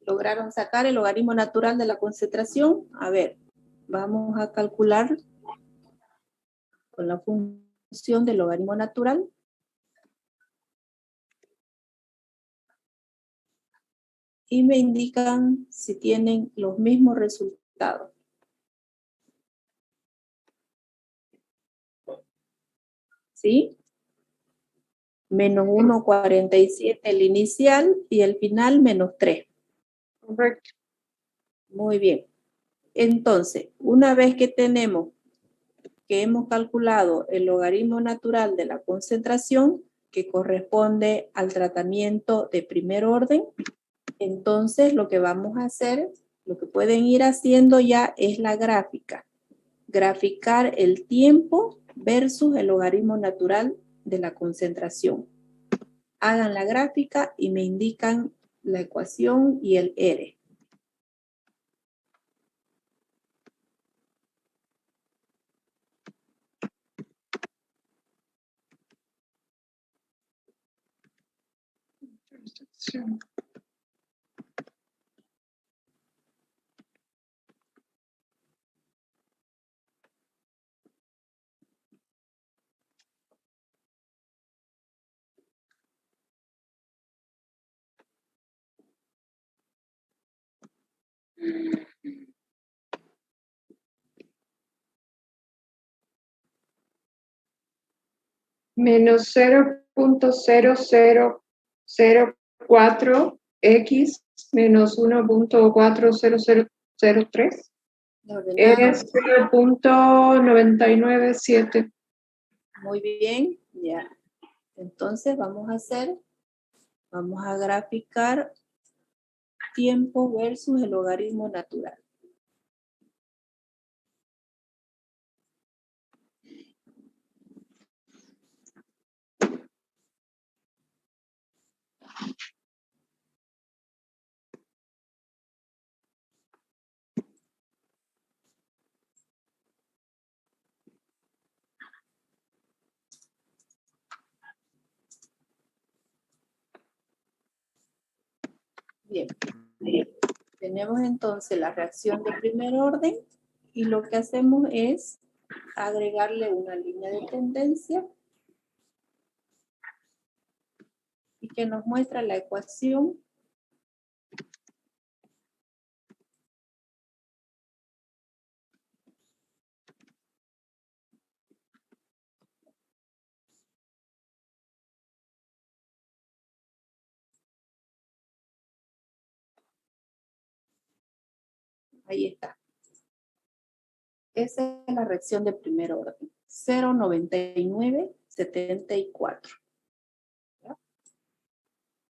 ¿Lograron sacar el logaritmo natural de la concentración? A ver, vamos a calcular con la función del logaritmo natural. Y me indican si tienen los mismos resultados. ¿Sí? Menos 1,47 el inicial y el final menos 3. Correcto. Muy bien. Entonces, una vez que hemos calculado el logaritmo natural de la concentración, que corresponde al tratamiento de primer orden, entonces lo que vamos a hacer, lo que pueden ir haciendo ya es la gráfica. Graficar el tiempo versus el logaritmo natural de la concentración. Hagan la gráfica y me indican la ecuación y el R. Menos 0.0004x menos 1.40003 ¿La ordenaron? es 0.997. Muy bien, ya. Entonces vamos a graficar tiempo versus el logaritmo natural. Bien. Tenemos entonces la reacción de primer orden y lo que hacemos es agregarle una línea de tendencia y que nos muestra la ecuación ahí está. Esa es la reacción de primer orden. 0,9974.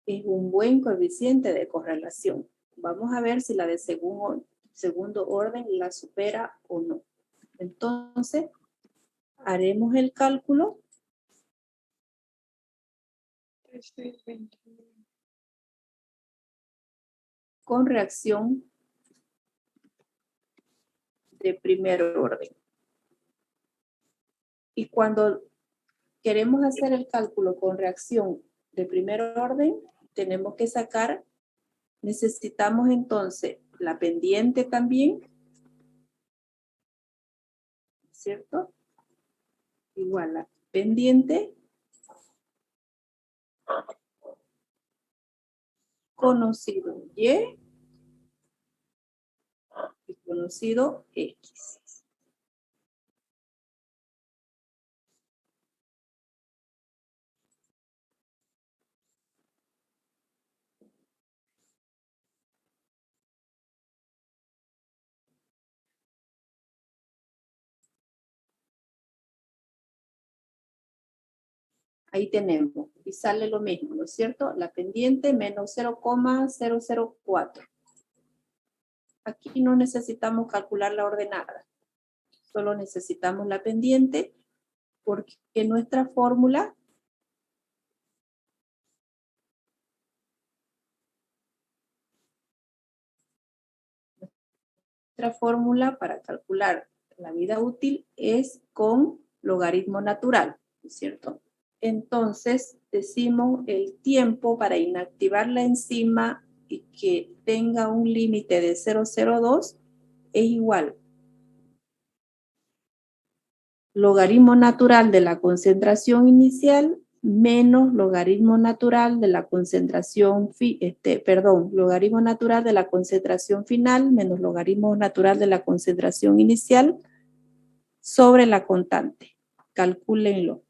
Es un buen coeficiente de correlación. Vamos a ver si la de segundo orden la supera o no. Entonces, haremos el cálculo con reacción de primer orden. Y cuando queremos hacer el cálculo con reacción de primer orden, tenemos que sacar, necesitamos entonces la pendiente también, ¿cierto? Igual la pendiente conocido Y y conocido X. Ahí tenemos, y sale lo mismo, ¿no es cierto? La pendiente menos 0,004. Aquí no necesitamos calcular la ordenada, solo necesitamos la pendiente, porque nuestra fórmula para calcular la vida útil es con logaritmo natural, ¿no es cierto? Entonces, decimos el tiempo para inactivar la enzima y que tenga un límite de 0,02 es igual logaritmo natural de la concentración inicial menos logaritmo natural de la concentración, logaritmo natural de la concentración final menos logaritmo natural de la concentración inicial sobre la constante. Calcúlenlo.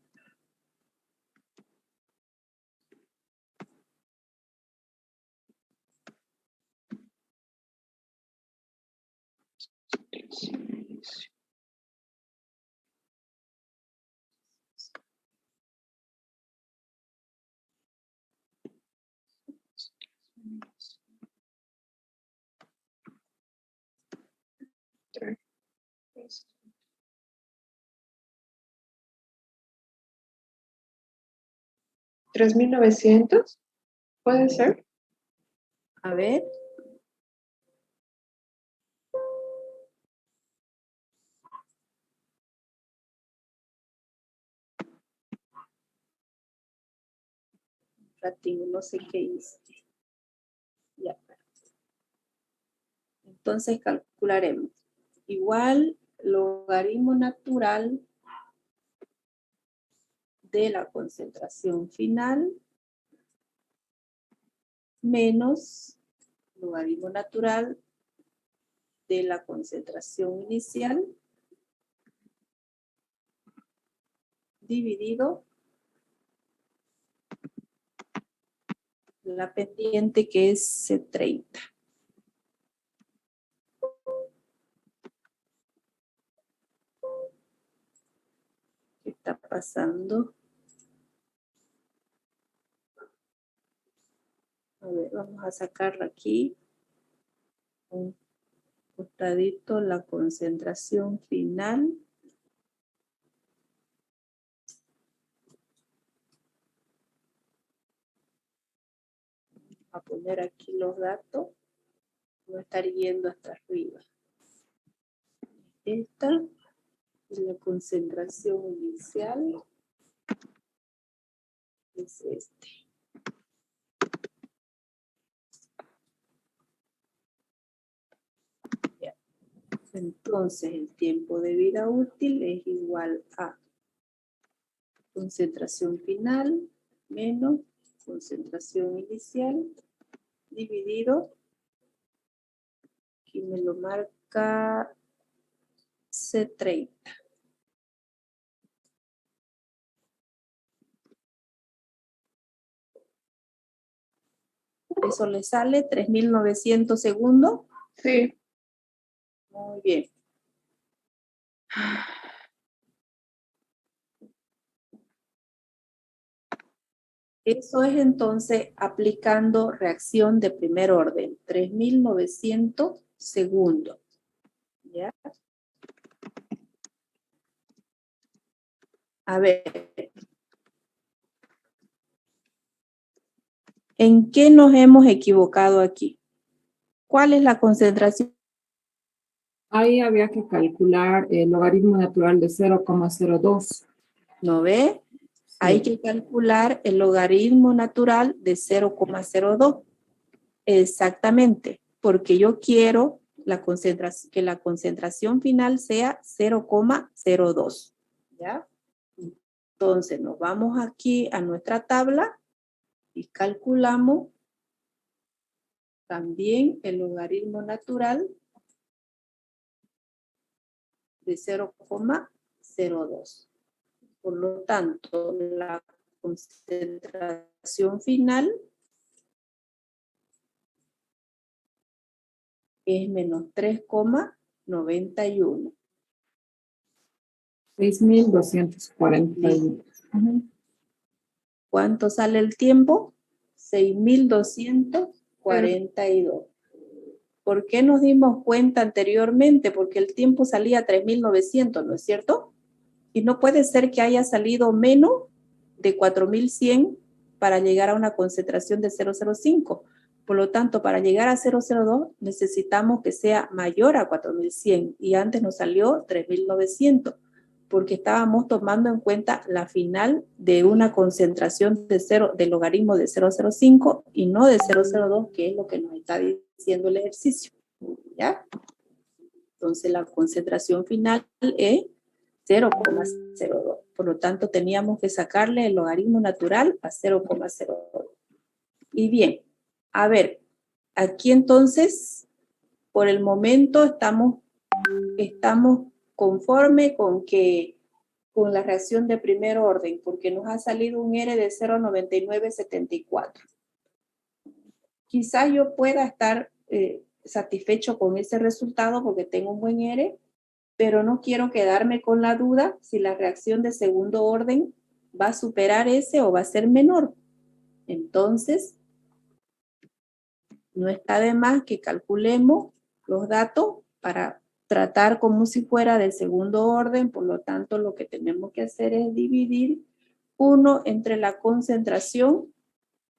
¿3.900? ¿Puede ser? A ver. Ratito, no sé qué hice. Ya. Entonces calcularemos. Igual logaritmo natural de la concentración final menos logaritmo natural de la concentración inicial dividido la pendiente que es C30. ¿Qué está pasando? A ver, vamos a sacarla aquí. Un costadito la concentración final. A poner aquí los datos. Voy a estar yendo hasta arriba. Esta es la concentración inicial. Es este. Ya. Entonces el tiempo de vida útil es igual a concentración final menos concentración inicial dividido, aquí me lo marca C30. Eso le sale 3.900 segundos. Sí. Muy bien. Eso es entonces aplicando reacción de primer orden, 3.900 segundos. ¿Ya? A ver. ¿En qué nos hemos equivocado aquí? ¿Cuál es la concentración? Ahí había que calcular el logaritmo natural de 0,02. ¿No ve? Sí. Hay que calcular el logaritmo natural de 0,02. Exactamente, porque yo quiero que la concentración final sea 0,02. ¿Ya? Entonces nos vamos aquí a nuestra tabla y calculamos también el logaritmo natural de 0,02. Por lo tanto, la concentración final es menos 3,91. 6.241. ¿Cuánto sale el tiempo? 6.242. ¿Por qué nos dimos cuenta anteriormente? Porque el tiempo salía 3.900, ¿no es cierto? Y no puede ser que haya salido menos de 4.100 para llegar a una concentración de 0,05. Por lo tanto, para llegar a 0,02 necesitamos que sea mayor a 4.100 y antes nos salió 3.900 porque estábamos tomando en cuenta la final de una concentración de logaritmo de 0,05 y no de 0,02, que es lo que nos está diciendo el ejercicio. ¿Ya? Entonces la concentración final es 0,02. Por lo tanto, teníamos que sacarle el logaritmo natural a 0,02. Y bien, a ver, aquí entonces, por el momento estamos conforme con la reacción de primer orden, porque nos ha salido un R de 0,9974. Quizás yo pueda estar satisfecho con ese resultado porque tengo un buen R, pero no quiero quedarme con la duda si la reacción de segundo orden va a superar ese o va a ser menor. Entonces, no está de más que calculemos los datos para tratar como si fuera de segundo orden. Por lo tanto, lo que tenemos que hacer es dividir 1 entre la concentración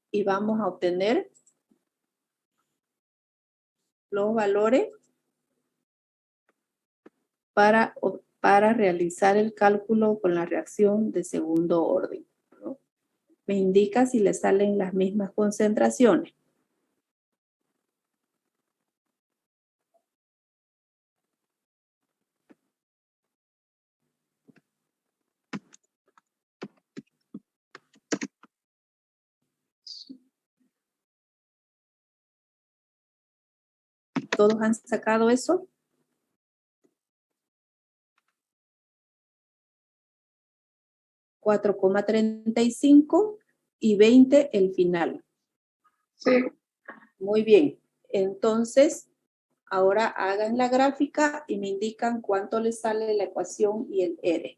y vamos a obtener los valores para realizar el cálculo con la reacción de segundo orden, ¿no? Me indica si le salen las mismas concentraciones. ¿Todos han sacado eso? $4,35 y 20 el final. Sí. Muy bien. Entonces, ahora hagan la gráfica y me indican cuánto les sale la ecuación y el R.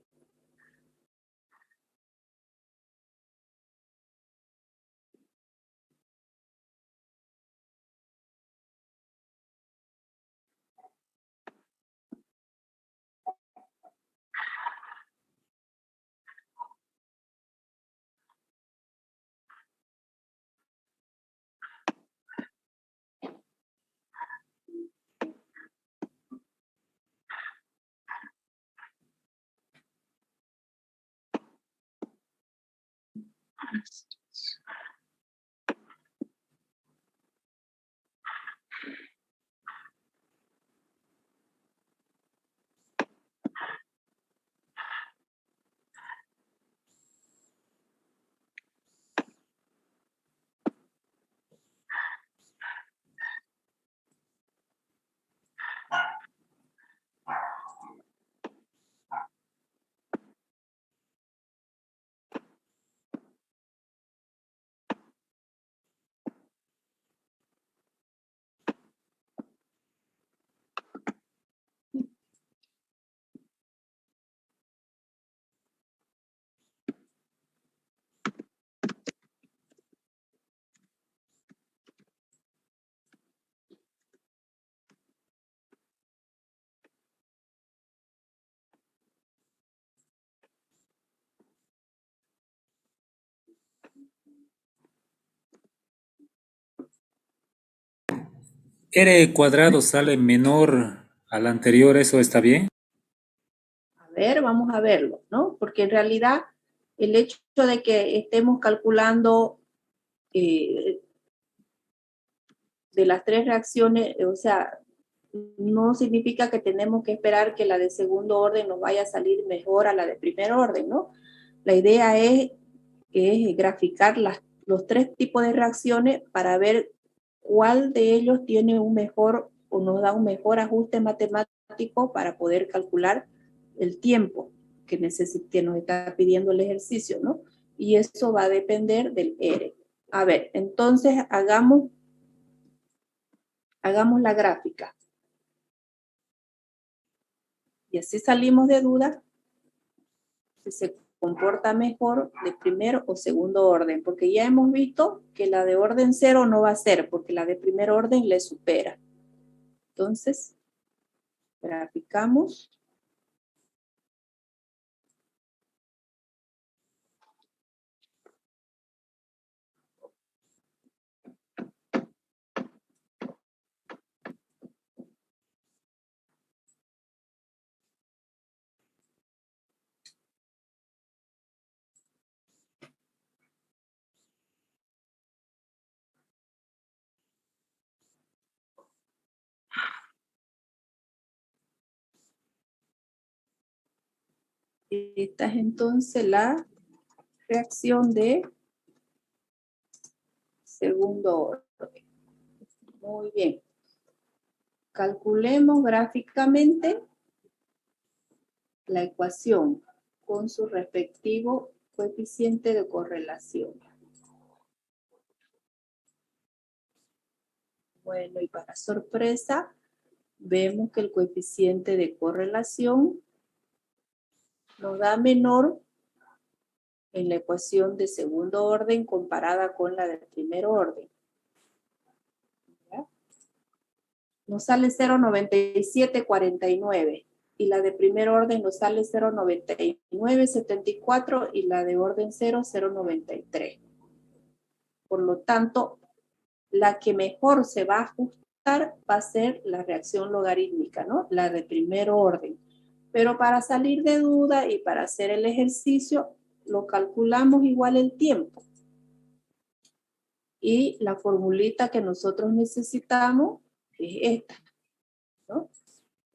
R cuadrado sale menor al anterior, ¿eso está bien? A ver, vamos a verlo, ¿no? Porque en realidad el hecho de que estemos calculando de las tres reacciones, o sea, no significa que tenemos que esperar que la de segundo orden nos vaya a salir mejor a la de primer orden, ¿no? La idea es graficar los tres tipos de reacciones para ver cuál de ellos tiene un mejor o nos da un mejor ajuste matemático para poder calcular el tiempo que nos está pidiendo el ejercicio, ¿no? Y eso va a depender del R. A ver, entonces hagamos la gráfica. Y así salimos de duda si se comporta mejor de primer o segundo orden, porque ya hemos visto que la de orden 0 no va a ser, porque la de primer orden le supera. Entonces, graficamos. Esta es entonces la reacción de segundo orden. Muy bien. Calculemos gráficamente la ecuación con su respectivo coeficiente de correlación. Bueno, y para sorpresa, vemos que el coeficiente de correlación nos da menor en la ecuación de segundo orden comparada con la de primer orden. ¿Ya? Nos sale 0,9749 y la de primer orden nos sale 0,9974 y la de orden 0, 0,93. Por lo tanto, la que mejor se va a ajustar va a ser la reacción logarítmica, ¿no? La de primer orden. Pero para salir de duda y para hacer el ejercicio, lo calculamos igual el tiempo. Y la formulita que nosotros necesitamos es esta, ¿no?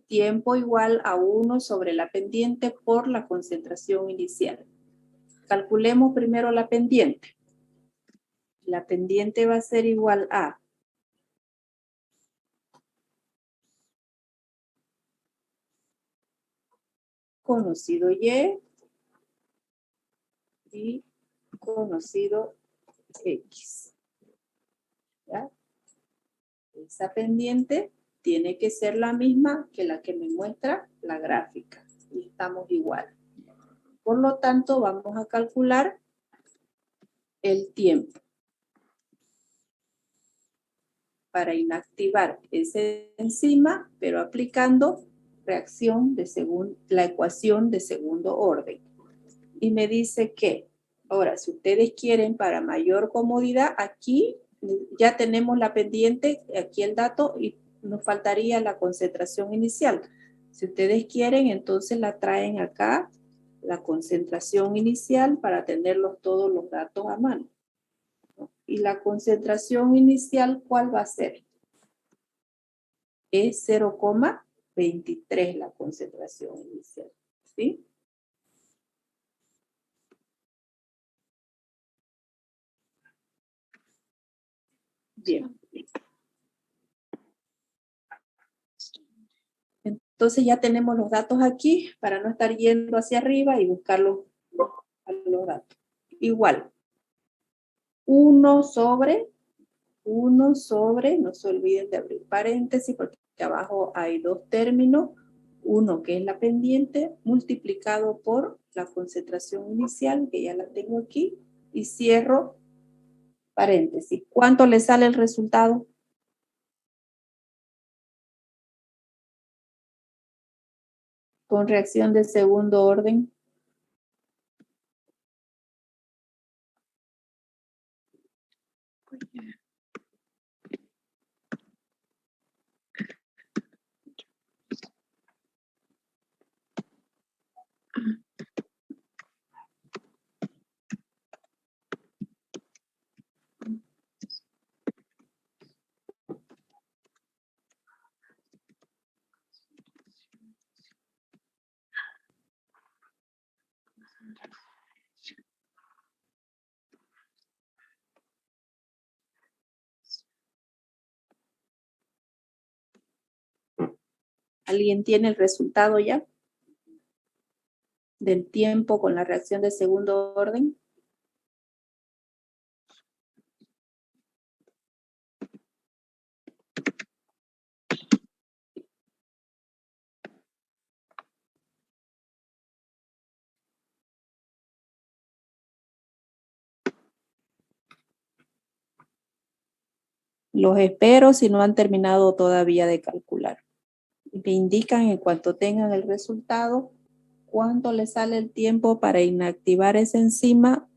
Tiempo igual a 1 sobre la pendiente por la concentración inicial. Calculemos primero la pendiente. La pendiente va a ser igual a conocido y conocido X. ¿Ya? Esa pendiente tiene que ser la misma que la que me muestra la gráfica. Y estamos igual. Por lo tanto, vamos a calcular el tiempo para inactivar esa enzima, pero aplicando reacción de la ecuación de segundo orden. Y me dice que, ahora, si ustedes quieren para mayor comodidad, aquí ya tenemos la pendiente, aquí el dato, y nos faltaría la concentración inicial. Si ustedes quieren, entonces la traen acá, la concentración inicial, para tenerlos todos los datos a mano. Y la concentración inicial, ¿cuál va a ser? Es 0,23 la concentración inicial, ¿sí? Bien. Entonces ya tenemos los datos aquí para no estar yendo hacia arriba y buscar los datos. Igual, 1 sobre, no se olviden de abrir paréntesis porque abajo hay dos términos, uno que es la pendiente multiplicado por la concentración inicial, que ya la tengo aquí, y cierro paréntesis. ¿Cuánto le sale el resultado? Con reacción de segundo orden. ¿Alguien tiene el resultado ya? Del tiempo con la reacción de segundo orden. Los espero si no han terminado todavía de calcular. Me indican en cuanto tengan el resultado, cuánto les sale el tiempo para inactivar esa enzima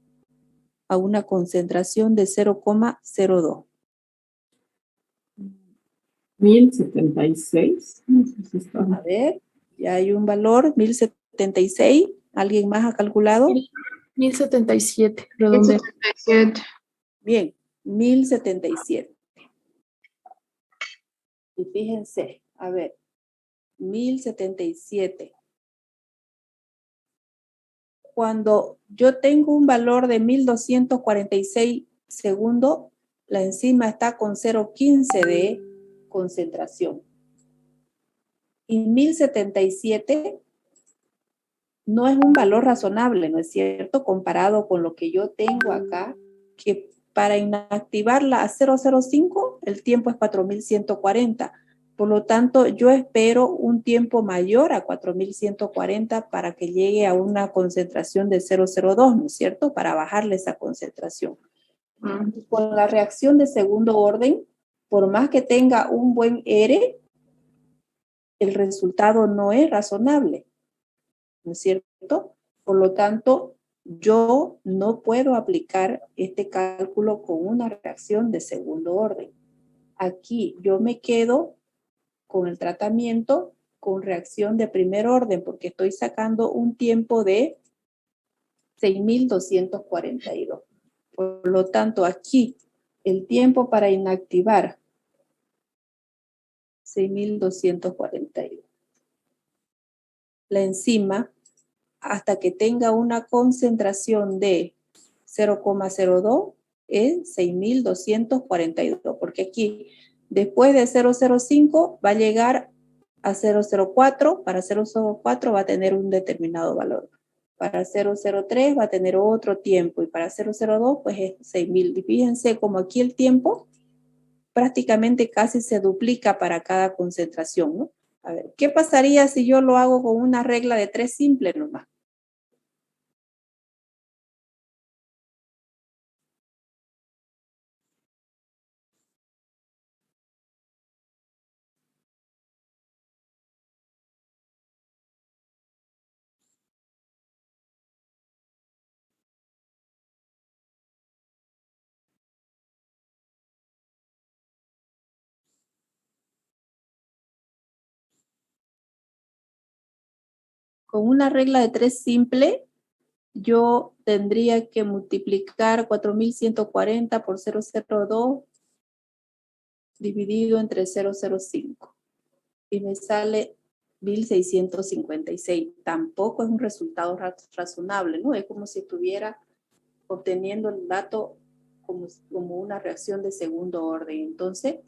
a una concentración de 0,02. 1076. No sé si está. A ver, ya hay un valor, 1076. ¿Alguien más ha calculado? 1077, redondeo. 1077. Bien, 1077. Y fíjense, a ver, 1077. Cuando yo tengo un valor de 1246 segundos, la enzima está con 0,15 de concentración. Y 1077 no es un valor razonable, ¿no es cierto? Comparado con lo que yo tengo acá, que para inactivarla a 0,05 el tiempo es 4140. Por lo tanto, yo espero un tiempo mayor a 4140 para que llegue a una concentración de 0,02, ¿no es cierto? Para bajarle esa concentración. Con la reacción de segundo orden, por más que tenga un buen R, el resultado no es razonable, ¿no es cierto? Por lo tanto, yo no puedo aplicar este cálculo con una reacción de segundo orden. Aquí yo me quedo con el tratamiento con reacción de primer orden porque estoy sacando un tiempo de 6.242. Por lo tanto, aquí el tiempo para inactivar 6.242. La enzima, hasta que tenga una concentración de 0,02, es 6.242, porque aquí, después de 0,05, va a llegar a 0,04, para 0,04 va a tener un determinado valor. Para 0,03 va a tener otro tiempo, y para 0,02 pues es 6.000. Y fíjense como aquí el tiempo prácticamente casi se duplica para cada concentración, ¿no? A ver, ¿qué pasaría si yo lo hago con una regla de 3 simple nomás? Con una regla de 3 simple, yo tendría que multiplicar 4140 por 0,02 dividido entre 0,05. Y me sale 1656. Tampoco es un resultado razonable, ¿no? Es como si estuviera obteniendo el dato como una reacción de segundo orden. Entonces,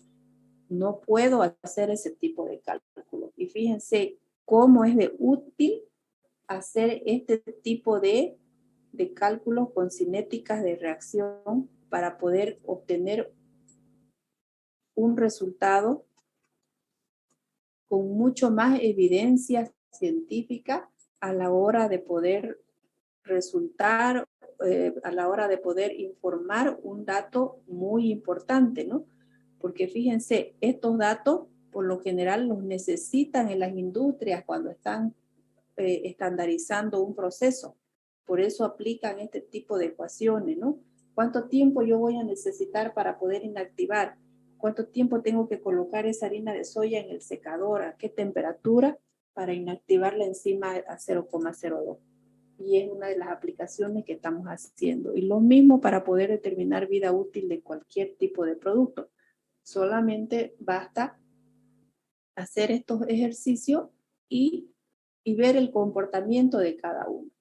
no puedo hacer ese tipo de cálculo. Y fíjense cómo es de útil hacer este tipo de cálculos con cinéticas de reacción para poder obtener un resultado con mucho más evidencia científica a la hora de poder resultar, a la hora de poder informar un dato muy importante, ¿no? Porque fíjense, estos datos por lo general los necesitan en las industrias cuando están estandarizando un proceso. Por eso aplican este tipo de ecuaciones, ¿no? ¿Cuánto tiempo yo voy a necesitar para poder inactivar? ¿Cuánto tiempo tengo que colocar esa harina de soya en el secador? ¿A qué temperatura para inactivar la enzima a 0,02? Y es una de las aplicaciones que estamos haciendo. Y lo mismo para poder determinar vida útil de cualquier tipo de producto. Solamente basta hacer estos ejercicios y ver el comportamiento de cada uno,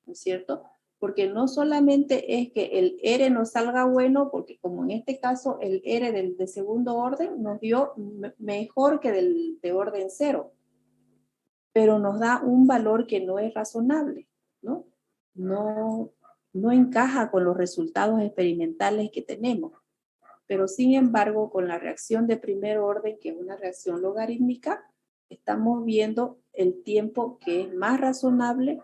¿no es cierto? Porque no solamente es que el R nos salga bueno, porque como en este caso el R de segundo orden nos dio mejor que del de orden 0, pero nos da un valor que no es razonable, ¿no? No encaja con los resultados experimentales que tenemos. Pero sin embargo, con la reacción de primer orden, que es una reacción logarítmica, estamos viendo el tiempo que es más razonable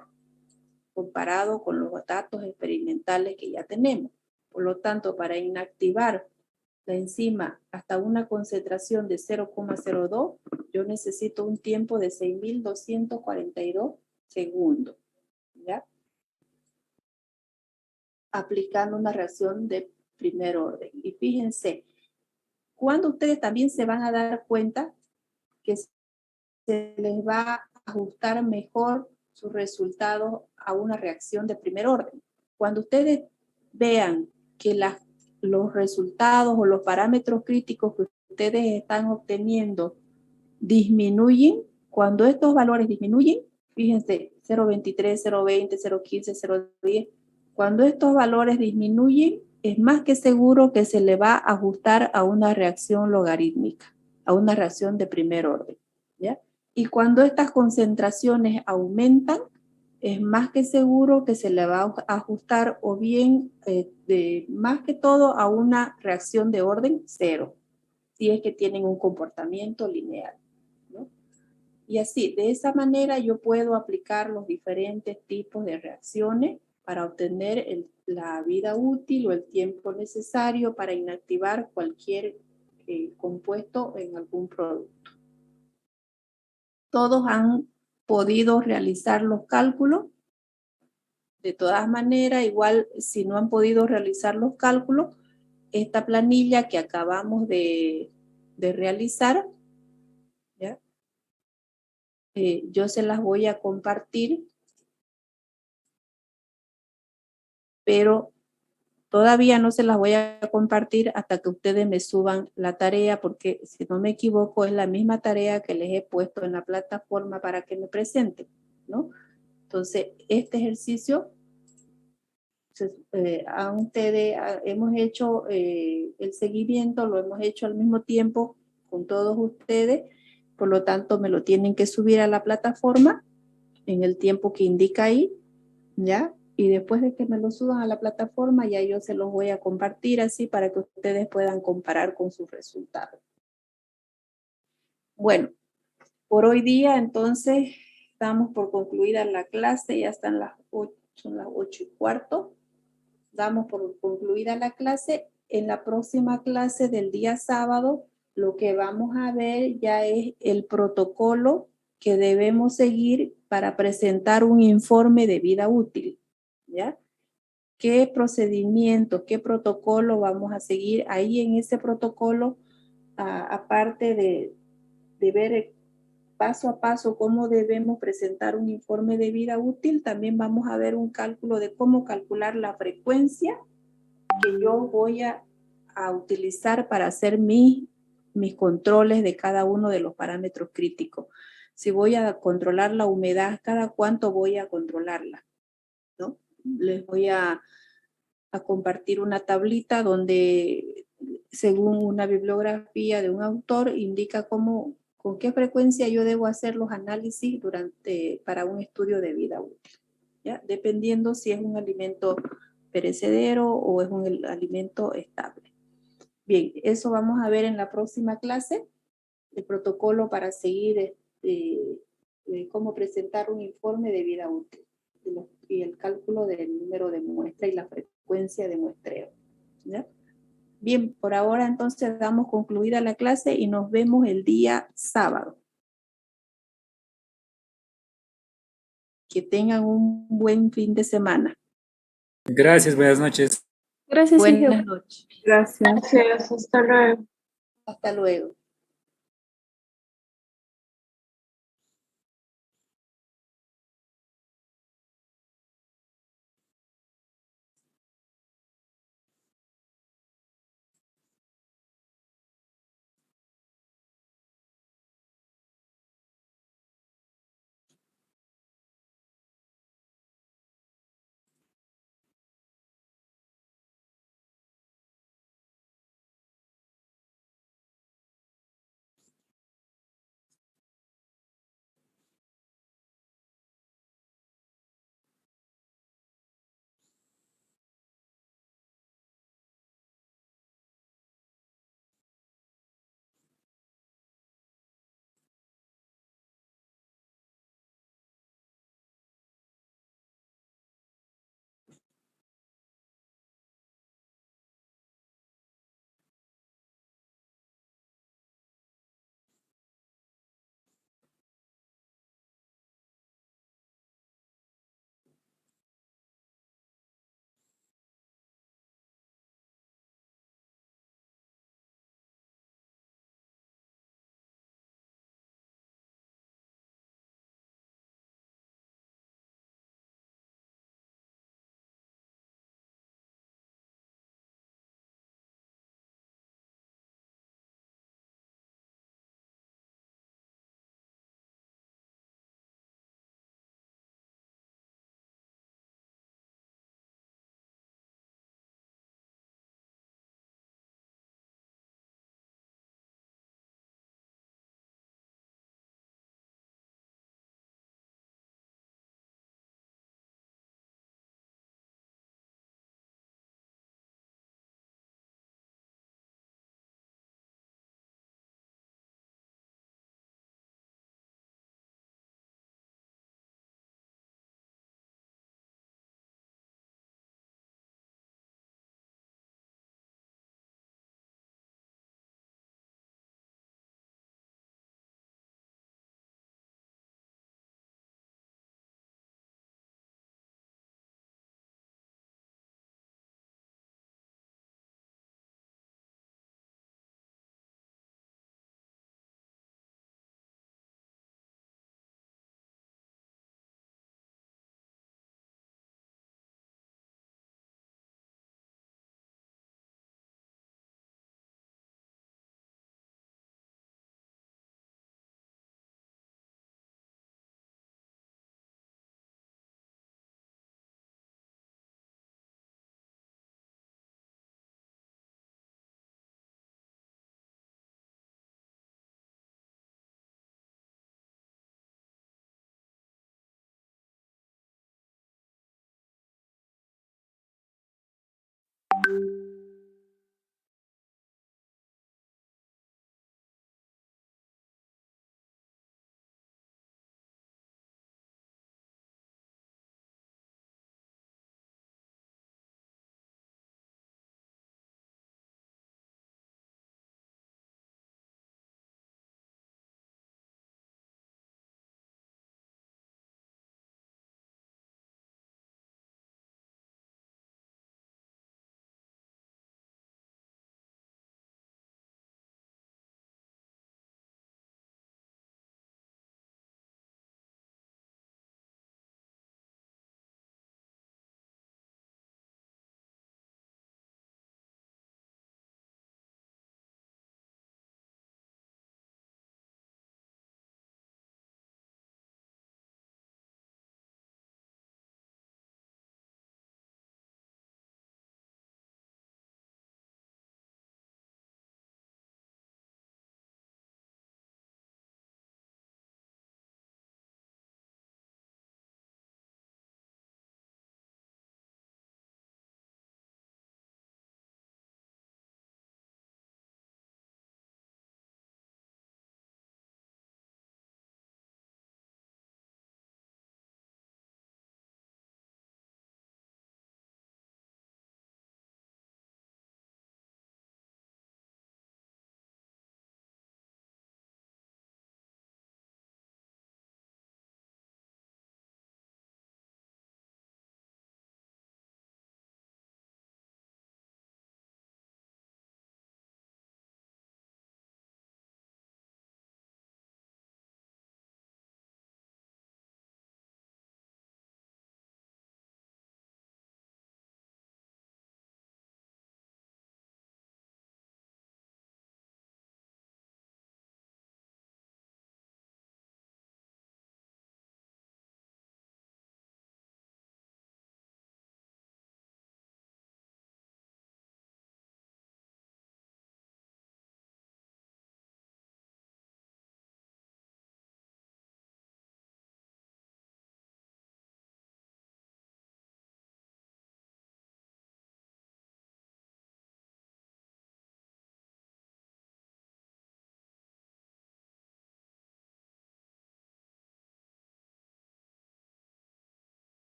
comparado con los datos experimentales que ya tenemos. Por lo tanto, para inactivar la enzima hasta una concentración de 0,02, yo necesito un tiempo de 6.242 segundos, ¿ya? Aplicando una reacción de primer orden. Y fíjense, cuando ustedes también se van a dar cuenta que se les va a ajustar mejor sus resultados a una reacción de primer orden. Cuando ustedes vean que los resultados o los parámetros críticos que ustedes están obteniendo disminuyen, cuando estos valores disminuyen, fíjense, 0.23, 0.20, 0.15, 0.10, cuando estos valores disminuyen, es más que seguro que se le va a ajustar a una reacción logarítmica, a una reacción de primer orden, ¿ya? Y cuando estas concentraciones aumentan, es más que seguro que se le va a ajustar o bien, más que todo, a una reacción de orden cero, si es que tienen un comportamiento lineal, ¿no? Y así, de esa manera yo puedo aplicar los diferentes tipos de reacciones para obtener la vida útil o el tiempo necesario para inactivar cualquier compuesto en algún producto. Todos han podido realizar los cálculos. De todas maneras, igual si no han podido realizar los cálculos, esta planilla que acabamos de realizar, ¿ya? Yo se las voy a compartir, pero todavía no se las voy a compartir hasta que ustedes me suban la tarea, porque si no me equivoco es la misma tarea que les he puesto en la plataforma para que me presenten, ¿no? Entonces, este ejercicio, a ustedes hemos hecho el seguimiento, lo hemos hecho al mismo tiempo con todos ustedes, por lo tanto me lo tienen que subir a la plataforma en el tiempo que indica ahí, ¿ya? Y después de que me lo suban a la plataforma, ya yo se los voy a compartir así para que ustedes puedan comparar con sus resultados. Bueno, por hoy día entonces damos por concluida la clase, ya están son las 8:15. Damos por concluida la clase. En la próxima clase del día sábado, lo que vamos a ver ya es el protocolo que debemos seguir para presentar un informe de vida útil, ¿ya? ¿Qué procedimiento, qué protocolo vamos a seguir? Ahí en ese protocolo, aparte de ver paso a paso cómo debemos presentar un informe de vida útil, también vamos a ver un cálculo de cómo calcular la frecuencia que yo voy a utilizar para hacer mis controles de cada uno de los parámetros críticos. Si voy a controlar la humedad, ¿cada cuánto voy a controlarla? ¿No? Les voy a compartir una tablita donde, según una bibliografía de un autor, indica con qué frecuencia yo debo hacer los análisis para un estudio de vida útil, ¿ya? Dependiendo si es un alimento perecedero o es un alimento estable. Bien, eso vamos a ver en la próxima clase, el protocolo para seguir cómo presentar un informe de vida útil y el cálculo del número de muestra y la frecuencia de muestreo, ¿ya? Bien, por ahora entonces damos concluida la clase y nos vemos el día sábado. Que tengan un buen fin de semana. Gracias, buenas noches. Gracias, Sergio. Buenas noches. Gracias. Gracias, hasta luego. Hasta luego.